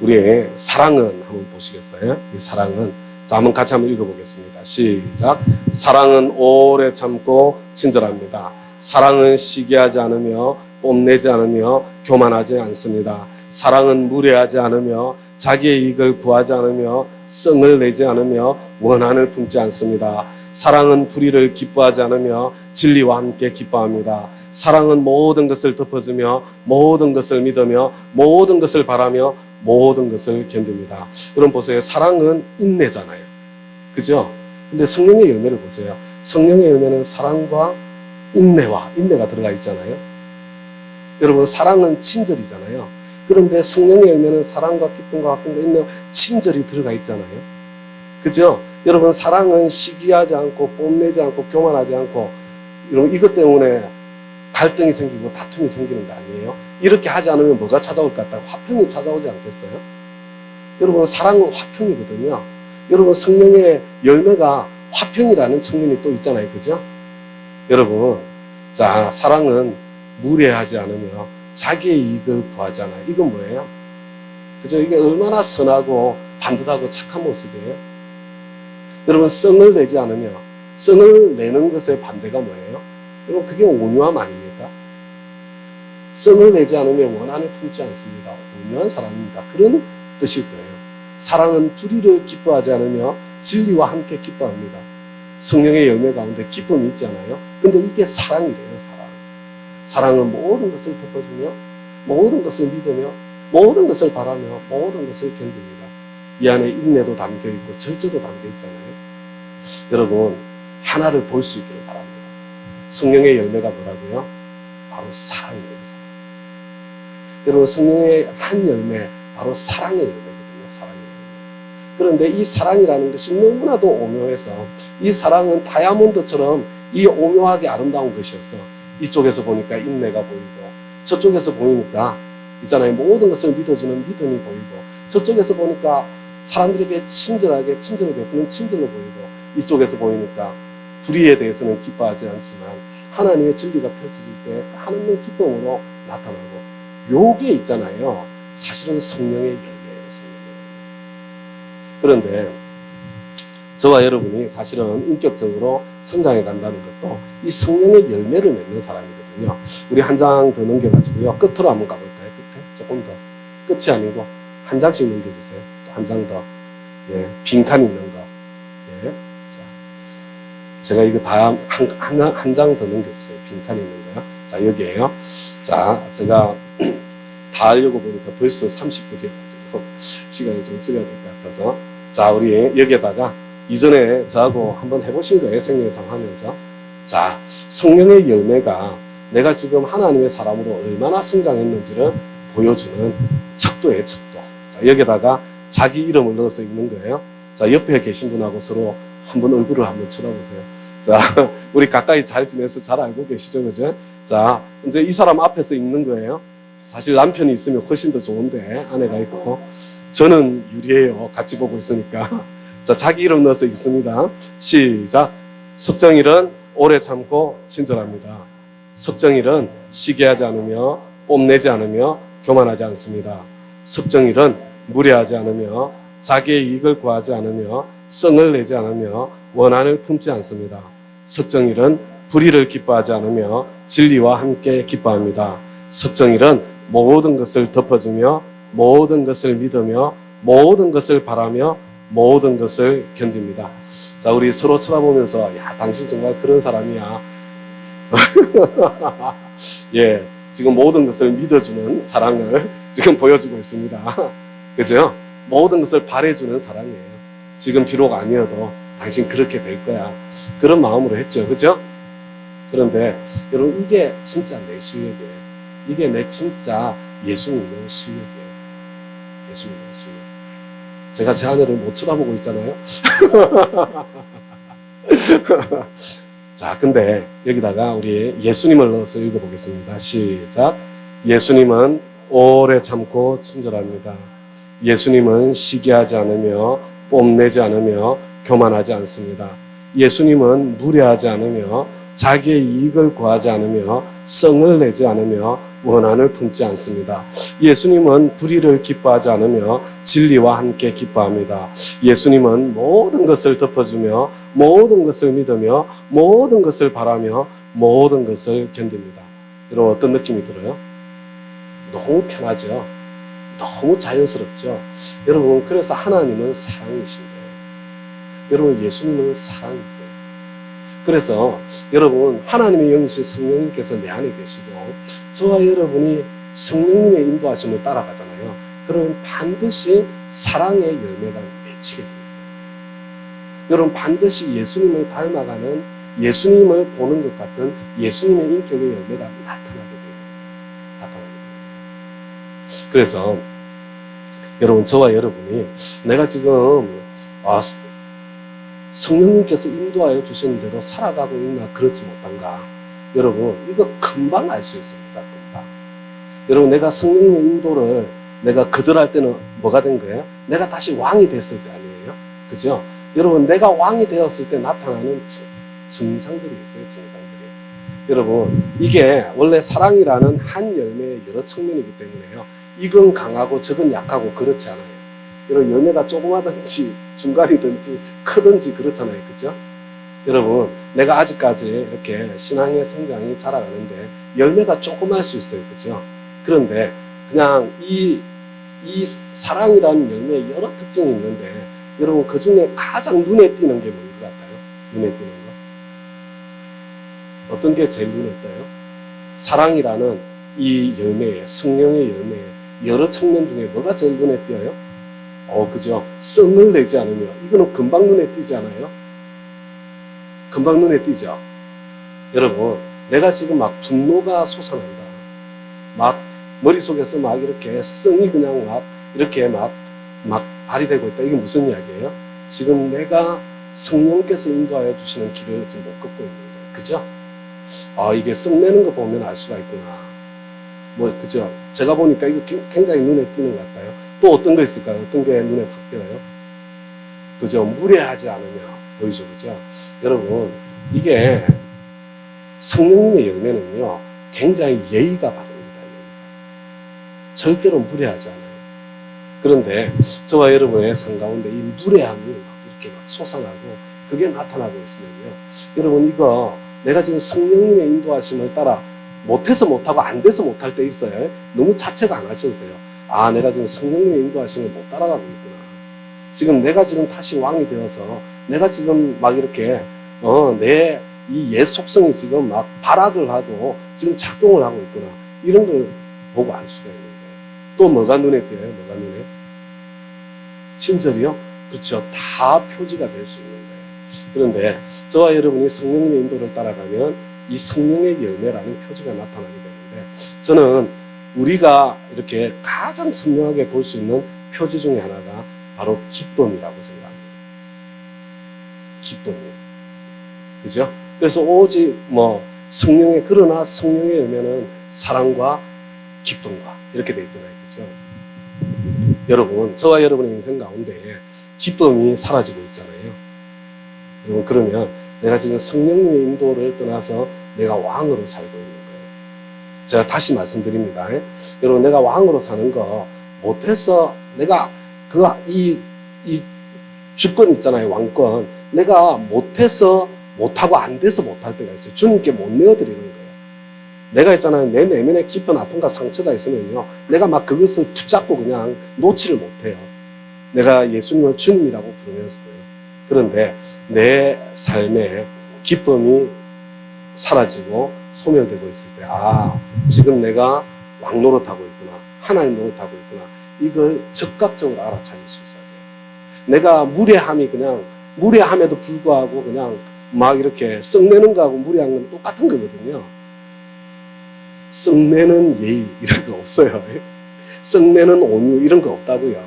A: 우리의 사랑은 한번 보시겠어요? 이 사랑은, 자, 같이 한번 읽어보겠습니다. 시작. 사랑은 오래 참고 친절합니다. 사랑은 시기하지 않으며 뽐내지 않으며 교만하지 않습니다. 사랑은 무례하지 않으며 자기의 이익을 구하지 않으며 성을 내지 않으며 원한을 품지 않습니다. 사랑은 불의를 기뻐하지 않으며 진리와 함께 기뻐합니다. 사랑은 모든 것을 덮어주며 모든 것을 믿으며 모든 것을 바라며 모든 것을 견딥니다. 여러분 보세요. 사랑은 인내잖아요. 그죠? 근데 성령의 열매를 보세요. 성령의 열매는 사랑과 인내가 들어가 있잖아요. 여러분, 사랑은 친절이잖아요. 그런데 성령의 열매는 사랑과 기쁨과 화평과 인내와 친절이 들어가 있잖아요. 그죠? 여러분, 사랑은 시기하지 않고 뽐내지 않고 교만하지 않고, 여러분, 이것 때문에 갈등이 생기고 다툼이 생기는 거 아니에요? 이렇게 하지 않으면 뭐가 찾아올 것 같아요? 화평이 찾아오지 않겠어요? 여러분 사랑은 화평이거든요. 여러분 성령의 열매가 화평이라는 측면이 또 있잖아요. 그죠? 여러분 자 사랑은 무례하지 않으며 자기의 이익을 구하지 않아요. 이건 뭐예요? 그죠? 이게 얼마나 선하고 반듯하고 착한 모습이에요. 여러분 성을 내지 않으며 성을 내는 것의 반대가 뭐예요? 여러분 그게 온유함 아닙니까? 성을 내지 않으며 원한을 품지 않습니다. 온유한 사람입니다. 그런 뜻일 거예요. 사랑은 불의를 기뻐하지 않으며 진리와 함께 기뻐합니다. 성령의 열매 가운데 기쁨이 있잖아요. 근데 이게 사랑이래요. 사랑은 모든 것을 덮어주며 모든 것을 믿으며 모든 것을 바라며 모든 것을 견딥니다. 이 안에 인내도 담겨있고 절제도 담겨있잖아요. 여러분 하나를 볼 수 있기를 바랍니다. 성령의 열매가 뭐라고요? 바로 사랑이에요. 사랑. 여러분 성령의 한 열매 바로 사랑의 열매거든요. 사랑의 열매. 그런데 이 사랑이라는 것이 너무나도 오묘해서 이 사랑은 다이아몬드처럼 이 오묘하게 아름다운 것이어서 이쪽에서 보니까 인내가 보이고 저쪽에서 보이니까 있잖아요. 모든 것을 믿어주는 믿음이 보이고 저쪽에서 보니까 사람들에게 친절하게 친절을 베푸는 친절로 보이고 이쪽에서 보이니까 불의에 대해서는 기뻐하지 않지만 하나님의 진리가 펼쳐질 때 하나님의 기쁨으로 나타나고 요게 있잖아요. 사실은 성령의 열매예요. 성령의 열매. 그런데 저와 여러분이 사실은 인격적으로 성장해 간다는 것도 이 성령의 열매를 맺는 사람이거든요. 우리 한 장 더 넘겨가지고요. 끝으로 한번 가볼까요? 끝에? 조금 더. 끝이 아니고 한 장씩 넘겨주세요. 한 장 더. 예, 빈칸 있는 거. 예. 자, 제가 이거 다 한 장 더 넘겨주세요. 빈칸 있는 거요. 자, 여기에요. 자, 제가 다 하려고 보니까 벌써 30분이 가지고 시간을 좀 줄여야 될 것 같아서. 자, 우리 여기에다가 이전에 저하고 한번 해보신 거예요. 생명상 하면서. 자, 성령의 열매가 내가 지금 하나님의 사람으로 얼마나 성장했는지를 보여주는 척도예요. 척도. 자, 여기에다가 자기 이름을 넣어서 읽는 거예요. 자, 옆에 계신 분하고 서로 한번 얼굴을 한번 쳐다보세요. 자, 우리 가까이 잘 지내서 잘 알고 계시죠? 그죠? 자, 이제 이 사람 앞에서 읽는 거예요. 사실 남편이 있으면 훨씬 더 좋은데 아내가 있고 저는 유리해요. 같이 보고 있으니까. 자, 자기 이름 넣어서 읽습니다. 시작. 석정일은 오래 참고 친절합니다. 석정일은 시기하지 않으며 뽐내지 않으며 교만하지 않습니다. 석정일은 무례하지 않으며 자기의 이익을 구하지 않으며 성을 내지 않으며 원한을 품지 않습니다. 석정일은 불의를 기뻐하지 않으며 진리와 함께 기뻐합니다. 석정일은 모든 것을 덮어주며 모든 것을 믿으며 모든 것을 바라며 모든 것을 견딥니다. 자, 우리 서로 쳐다보면서 야, 당신 정말 그런 사람이야. 예, 지금 모든 것을 믿어주는 사랑을 지금 보여주고 있습니다. 그죠? 모든 것을 바래주는 사랑이에요. 지금 비록 아니어도 당신 그렇게 될 거야. 그런 마음으로 했죠. 그죠? 그런데 여러분 이게 진짜 내 실력이에요. 이게 내 진짜 예수 믿는 실력이에요. 예수 믿는 실력. 제가 제 아내를 못 쳐다보고 있잖아요. 자, 근데 여기다가 우리 예수님을 넣어서 읽어보겠습니다. 시작. 예수님은 오래 참고 친절합니다. 예수님은 시기하지 않으며 뽐내지 않으며 교만하지 않습니다. 예수님은 무례하지 않으며 자기의 이익을 구하지 않으며 성을 내지 않으며 원한을 품지 않습니다. 예수님은 불의를 기뻐하지 않으며 진리와 함께 기뻐합니다. 예수님은 모든 것을 덮어주며 모든 것을 믿으며 모든 것을 바라며 모든 것을 견딥니다. 여러분 어떤 느낌이 들어요? 너무 편하죠? 너무 자연스럽죠? 여러분 그래서 하나님은 사랑이신 거예요. 여러분 예수님은 사랑이세요. 그래서 여러분 하나님의 영이신 성령님께서 내 안에 계시고 저와 여러분이 성령님의 인도하심을 따라가잖아요. 그러면 반드시 사랑의 열매가 맺히게 되어 있어요. 여러분 반드시 예수님을 닮아가는 예수님을 보는 것 같은 예수님의 인격의 열매가 나타나게 돼요. 그래서 여러분 저와 여러분이 내가 지금 성령님께서 인도하여 주시는 대로 살아가고 있나 그렇지 못한가 여러분 이거 금방 알 수 있습니다. 금방. 여러분 내가 성령님의 인도를 내가 거절할 때는 뭐가 된 거예요? 내가 다시 왕이 됐을 때 아니에요? 그죠? 여러분, 내가 왕이 되었을 때 나타나는 증상들이 있어요, 증상들이. 여러분, 이게 원래 사랑이라는 한 열매의 여러 측면이기 때문에요. 이건 강하고 저건 약하고 그렇지 않아요. 여러분, 열매가 조그마든지 중간이든지 크든지 그렇잖아요. 그죠? 여러분, 내가 아직까지 이렇게 신앙의 성장이 자라가는데 열매가 조그마할 수 있어요. 그죠? 그런데 그냥 이 사랑이라는 열매에 여러 특징이 있는데 여러분, 그 중에 가장 눈에 띄는 게 뭔 것 같아요? 눈에 띄는 거? 어떤 게 제일 눈에 띄어요? 사랑이라는 이 열매에, 성령의 열매에 여러 측면 중에 뭐가 제일 눈에 띄어요? 그죠? 썩을 내지 않으며, 이거는 금방 눈에 띄지 않아요? 금방 눈에 띄죠? 여러분, 내가 지금 막 분노가 솟아난다. 막 머릿속에서 막 이렇게 성이 그냥 막 이렇게 막 발휘되고 있다. 이게 무슨 이야기예요? 지금 내가 성령께서 인도하여 주시는 길을 지금 못 걷고 있는 거예요. 그죠? 이게 썩내는 거 보면 알 수가 있구나. 그죠? 제가 보니까 이거 굉장히 눈에 띄는 것 같아요. 또 어떤 거 있을까요? 어떤 게 눈에 확 띄어요? 그죠? 무례하지 않으며 보이죠? 그죠? 여러분, 이게 성령님의 열매는요, 굉장히 예의가 바릅니다. 절대로 무례하지 않아요. 그런데 저와 여러분의 삶 가운데 이 무례함이 이렇게 막 솟아나고 그게 나타나고 있으면요, 여러분, 이거 내가 지금 성령님의 인도하심을 따라 못해서 못하고 안 돼서 못할 때 있어요. 너무 자책 안 하셔도 돼요. 내가 지금 성령님의 인도하심을 못 따라가고 있구나. 지금 내가 지금 다시 왕이 되어서 내가 지금 막 이렇게 내 이 옛 속성이 지금 막 발악을 하고 지금 작동을 하고 있구나. 이런 걸 보고 알 수가 있는 거예요. 또 뭐가 눈에 띄어요? 뭐가 눈에? 친절이요? 그렇죠. 다 표지가 될 수 있는 거예요. 그런데 저와 여러분이 성령님의 인도를 따라가면 이 성령의 열매라는 표지가 나타나게 되는데, 저는 우리가 이렇게 가장 선명하게 볼 수 있는 표지 중에 하나가 바로 기쁨이라고 생각합니다. 기쁨. 그죠? 그래서 오직 그러나 성령의 열매는 사랑과 기쁨과 이렇게 돼 있잖아요. 그죠? 여러분, 저와 여러분의 인생 가운데 기쁨이 사라지고 있잖아요. 여러분, 그러면 내가 지금 성령님의 인도를 떠나서 내가 왕으로 살고 있는 거예요. 제가 다시 말씀드립니다. 여러분, 내가 왕으로 사는 거 못해서 내가 이 주권 있잖아요. 왕권. 내가 못해서 못하고 안 돼서 못할 때가 있어요. 주님께 못 내어드리는 거예요. 내가 있잖아요. 내 내면에 깊은 아픔과 상처가 있으면요, 내가 막 그것을 붙잡고 그냥 놓지를 못해요. 내가 예수님을 주님이라고 부르면서도요. 그런데 내 삶에 기쁨이 사라지고 소멸되고 있을 때, 지금 내가 왕 노릇하고 있구나, 하나님 노릇하고 있구나, 이걸 적극적으로 알아차릴 수 있어야 돼요. 내가 무례함에도 불구하고 그냥 막 이렇게 썩내는 거하고 무례한 건 똑같은 거거든요. 썩내는 예의 이런 거 없어요. 썩내는 온유 이런 거 없다고요.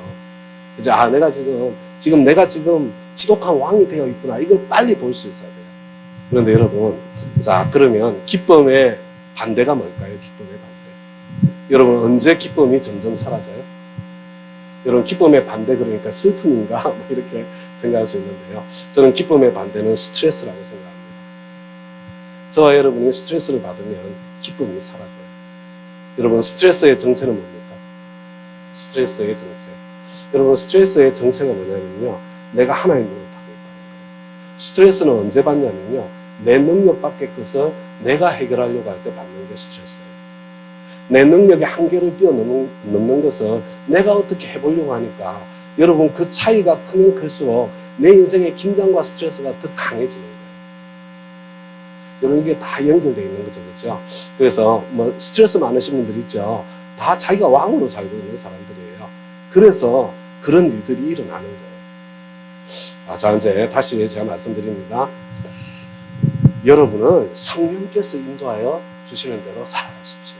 A: 이제 내가 지금 내가 지독한 왕이 되어 있구나, 이걸 빨리 볼 수 있어야 돼요. 그런데 여러분, 그러면 기쁨의 반대가 뭘까요? 기쁨의 반대. 여러분, 언제 기쁨이 점점 사라져요? 여러분, 기쁨의 반대, 그러니까 슬픔인가? 이렇게 생각할 수 있는데요. 저는 기쁨의 반대는 스트레스라고 생각합니다. 저와 여러분이 스트레스를 받으면 기쁨이 사라져요. 여러분, 스트레스의 정체는 뭡니까? 스트레스의 정체. 여러분, 스트레스의 정체가 뭐냐면요, 내가 하나님 노릇하고 있다는 거예요. 스트레스는 언제 받냐면요, 내 능력 밖의 것을 내가 해결하려고 할 때 받는 게 스트레스예요. 내 능력의 한계를 뛰어넘는 것을 내가 어떻게 해보려고 하니까, 여러분, 그 차이가 크면 클수록 내 인생의 긴장과 스트레스가 더 강해지는 거예요. 여러분, 이게 다 연결되어 있는 거죠. 그렇죠? 그래서 스트레스 많으신 분들 있죠. 다 자기가 왕으로 살고 있는 사람들이에요. 그래서 그런 일들이 일어나는 거예요. 자, 이제 다시 제가 말씀드립니다. 여러분은 성령께서 인도하여 주시는 대로 살아가십시오.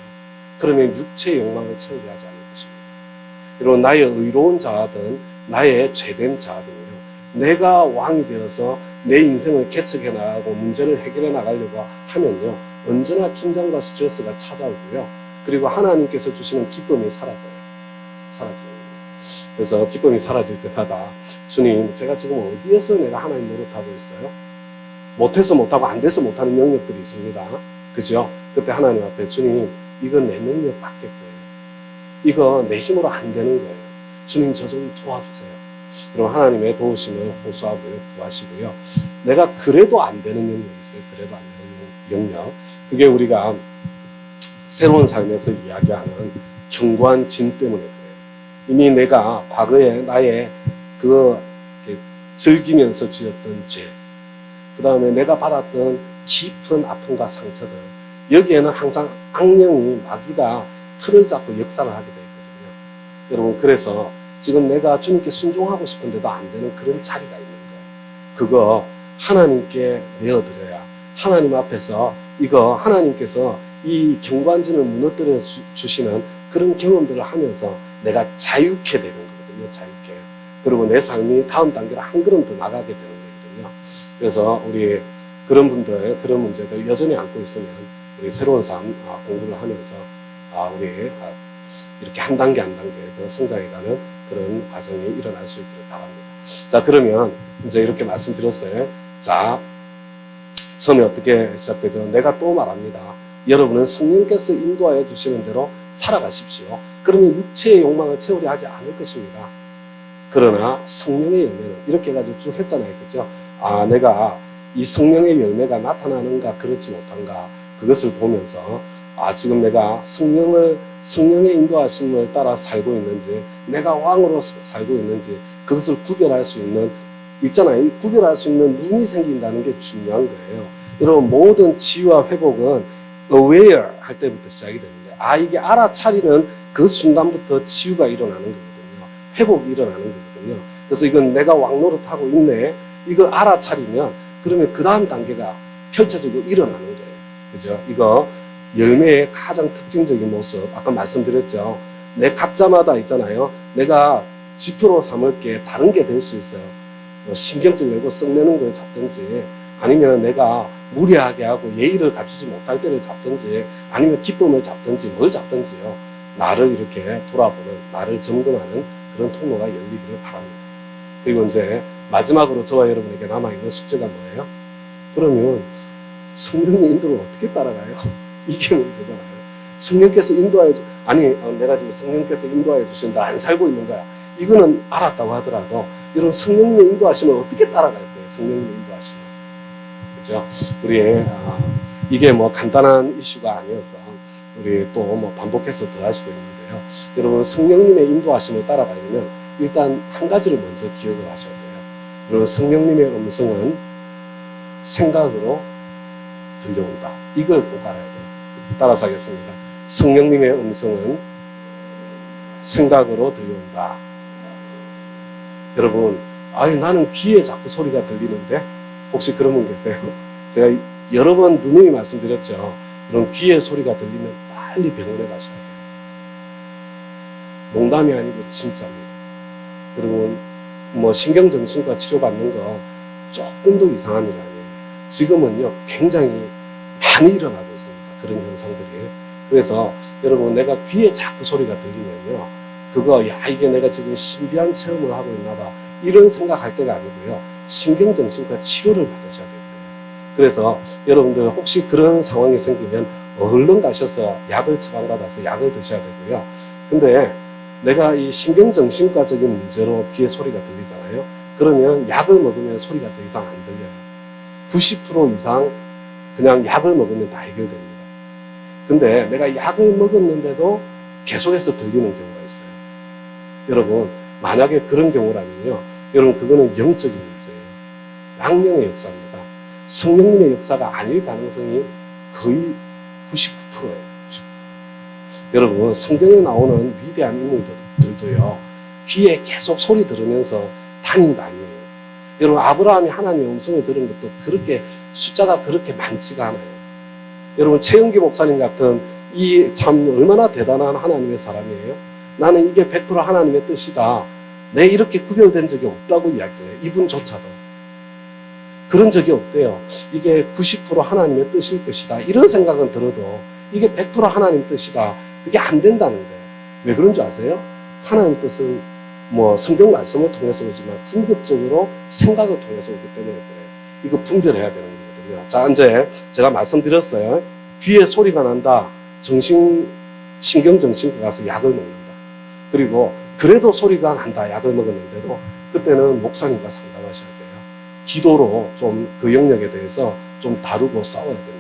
A: 그러면 육체의 욕망을 채우게 하지 않을 것입니다. 여러분, 나의 의로운 자아든 나의 죄된 자아든요, 내가 왕이 되어서 내 인생을 개척해 나가고 문제를 해결해 나가려고 하면요, 언제나 긴장과 스트레스가 찾아오고요, 그리고 하나님께서 주시는 기쁨이 사라져요. 사라지는 거예요. 그래서 기쁨이 사라질 때마다 주님, 제가 지금 어디에서 내가 하나님 노릇하고 있어요? 못해서 못하고 안 돼서 못하는 영역들이 있습니다. 그죠? 그때 하나님 앞에 주님, 이건 내 능력 밖에 거예요. 이거 내 힘으로 안 되는 거예요. 주님, 저 좀 도와주세요. 그럼 하나님의 도우심을 호소하고요, 구하시고요. 내가 그래도 안 되는 영역이 있어요. 그래도 안 되는 영역. 그게 우리가 새로운 삶에서 이야기하는 견고한 진 때문에 그래요. 이미 내가 과거에 나의 즐기면서 지었던 죄, 그 다음에 내가 받았던 깊은 아픔과 상처들, 여기에는 항상 악령이, 마귀가 틀을 잡고 역사를 하게 되거든요. 여러분, 그래서 지금 내가 주님께 순종하고 싶은데도 안 되는 그런 자리가 있는 거예요. 그거 하나님께 내어드려야 하나님 앞에서 이거 하나님께서 이 경관진을 무너뜨려 주시는 그런 경험들을 하면서 내가 자유케 되는 거거든요. 자유케. 그리고 내 삶이 다음 단계로 한 걸음 더 나가게 되는 거거든요. 그래서 우리 그런 분들, 그런 문제들 여전히 안고 있으면 우리 새로운 삶 공부를 하면서 우리 이렇게 한 단계 한 단계 더 성장해가는 그런 과정이 일어날 수 있기를 바랍니다. 자, 그러면 이제 이렇게 말씀드렸어요. 자, 처음에 어떻게 시작되죠? 내가 또 말합니다. 여러분은 성령께서 인도하여 주시는 대로 살아가십시오. 그러면 육체의 욕망을 채우려 하지 않을 것입니다. 그러나 성령의 열매는 이렇게 해가지고 쭉 했잖아요. 그죠? 내가 이 성령의 열매가 나타나는가 그렇지 못한가 그것을 보면서 지금 내가 성령의 인도하심을 따라 살고 있는지, 내가 왕으로 살고 있는지 그것을 구별할 수 있는, 있잖아요. 구별할 수 있는 눈이 생긴다는 게 중요한 거예요. 여러분, 모든 치유와 회복은 aware 할 때부터 시작이 되는데, 이게 알아차리는 그 순간부터 치유가 일어나는 거거든요. 회복이 일어나는 거거든요. 그래서 이건 내가 왕노릇하고 있네, 이걸 알아차리면 그러면 그 다음 단계가 펼쳐지고 일어나는 거예요. 그죠? 이거 열매의 가장 특징적인 모습, 아까 말씀드렸죠. 내 각자마다 있잖아요. 내가 지표로 삼을 게 다른 게 될 수 있어요. 신경질 내고 썩내는 걸 잡든지, 아니면 내가 무례하게 하고 예의를 갖추지 못할 때를 잡든지, 아니면 기쁨을 잡든지 뭘 잡든지요. 나를 이렇게 돌아보는, 나를 점검하는 그런 통로가 열리기를 바랍니다. 그리고 이제 마지막으로 저와 여러분에게 남아있는 숙제가 뭐예요? 그러면 성령의 인도를 어떻게 따라가요? 이게 문제잖아요. 성령께서 인도하여 내가 지금 성령께서 인도하여 주신다, 안 살고 있는 거야. 이거는 알았다고 하더라도 여러분, 성령님의 인도하심을 어떻게 따라갈 거예요? 성령님의 인도하심을. 그죠? 우리 이게 뭐 간단한 이슈가 아니어서 우리 또 뭐 반복해서 더 할 수도 있는데요. 여러분, 성령님의 인도하심을 따라가려면 일단 한 가지를 먼저 기억을 하셔야 돼요. 여러분, 성령님의 음성은 생각으로 들려온다. 이걸 꼭 알아야 돼요. 따라서 하겠습니다. 성령님의 음성은 생각으로 들려온다. 여러분, 나는 귀에 자꾸 소리가 들리는데, 혹시 그런 분 계세요? 제가 여러 번 누누이 말씀드렸죠. 여러분, 귀에 소리가 들리면 빨리 병원에 가셔야 돼요. 농담이 아니고 진짜입니다. 여러분, 뭐 신경정신과 치료받는 거 조금도 이상한 일 아니에요. 지금은요, 굉장히 많이 일어나고 있습니다. 그런 현상들이. 그래서 여러분, 내가 귀에 자꾸 소리가 들리면요, 이게 내가 지금 신비한 체험을 하고 있나 봐, 이런 생각할 때가 아니고요, 신경정신과 치료를 받으셔야 돼요. 그래서 여러분들 혹시 그런 상황이 생기면 얼른 가셔서 약을 처방받아서 약을 드셔야 되고요. 근데 내가 이 신경정신과적인 문제로 귀에 소리가 들리잖아요. 그러면 약을 먹으면 소리가 더 이상 안 들려요. 90% 이상 그냥 약을 먹으면 다 해결됩니다. 근데 내가 약을 먹었는데도 계속해서 들리는 경우가 있어요. 여러분, 만약에 그런 경우라면요, 여러분, 그거는 영적인 문제예요. 악령의 역사입니다. 성령님의 역사가 아닐 가능성이 거의 99%예요. 여러분, 성경에 나오는 위대한 인물들도요, 귀에 계속 소리 들으면서 다닌 거 아니에요. 여러분, 아브라함이 하나님의 음성을 들은 것도 그렇게 숫자가 그렇게 많지가 않아요. 여러분, 최은기 목사님 같은 이 참 얼마나 대단한 하나님의 사람이에요. 나는 이게 100% 하나님의 뜻이다, 내 이렇게 구별된 적이 없다고 이야기해요. 이분조차도 그런 적이 없대요. 이게 90% 하나님의 뜻일 것이다, 이런 생각은 들어도 이게 100% 하나님 뜻이다, 그게 안 된다는 거예요. 왜 그런 줄 아세요? 하나님 뜻은 뭐 성경 말씀을 통해서 오지만 궁극적으로 생각을 통해서 오기 때문에 그래요. 이거 분별해야 되는 거거든요. 자, 이제 제가 말씀드렸어요. 귀에 소리가 난다. 신경정신과 가서 약을 먹는다. 그리고 그래도 소리가 난다. 약을 먹었는데도 그때는 목사님과 상담하셔야 돼요. 기도로 좀 그 영역에 대해서 좀 다루고 싸워야 됩니다.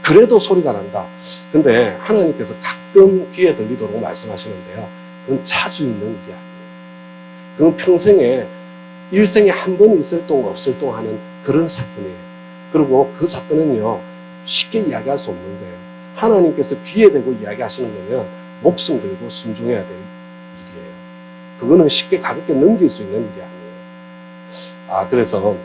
A: 그래도 소리가 난다. 근데 하나님께서 가끔 귀에 들리도록 말씀하시는데요. 그건 자주 있는 일이 아니에요. 그건 평생에 일생에 한 번 있을 동 없을 동 하는 그런 사건이에요. 그리고 그 사건은요, 쉽게 이야기할 수 없는 거예요. 하나님께서 귀에 대고 이야기하시는 거면 목숨 들고 순종해야 될 일이에요. 그거는 쉽게 가볍게 넘길 수 있는 일이 아니에요. 그래서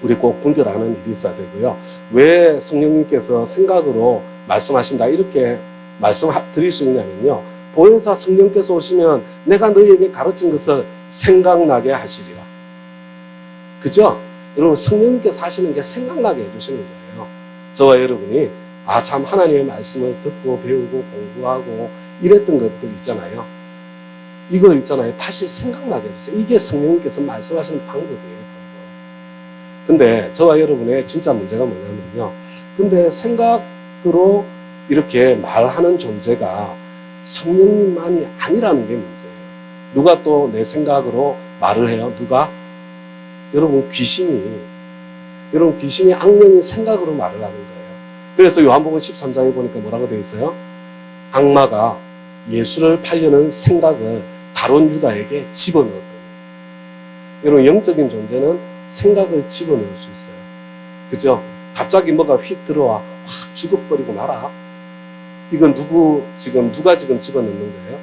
A: 우리 꼭 분별하는 일이 있어야 되고요. 왜 성령님께서 생각으로 말씀하신다 이렇게 말씀드릴 수 있냐면요. 보혜사 성령께서 오시면 내가 너희에게 가르친 것을 생각나게 하시리라. 그죠? 여러분 성령님께서 하시는 게 생각나게 해주시는 거예요. 저와 여러분이 참 하나님의 말씀을 듣고 배우고 공부하고 이랬던 것들 있잖아요. 이거 있잖아요. 다시 생각나게 해주세요. 이게 성령님께서 말씀하시는 방법이에요. 근데 저와 여러분의 진짜 문제가 뭐냐면요. 근데 생각으로 이렇게 말하는 존재가 성령님만이 아니라는 게 문제예요. 누가 또 내 생각으로 말을 해요? 누가? 여러분 귀신이 악령이 생각으로 말을 하는 거예요. 그래서 요한복음 13장에 보니까 뭐라고 되어 있어요? 악마가 예수를 팔려는 생각을 다론 유다에게 집어넣었다. 여러분 영적인 존재는 생각을 집어넣을 수 있어요. 그죠? 갑자기 뭐가 휙 들어와 확 죽어버리고 말아. 이건 누가 지금 집어넣는 거예요?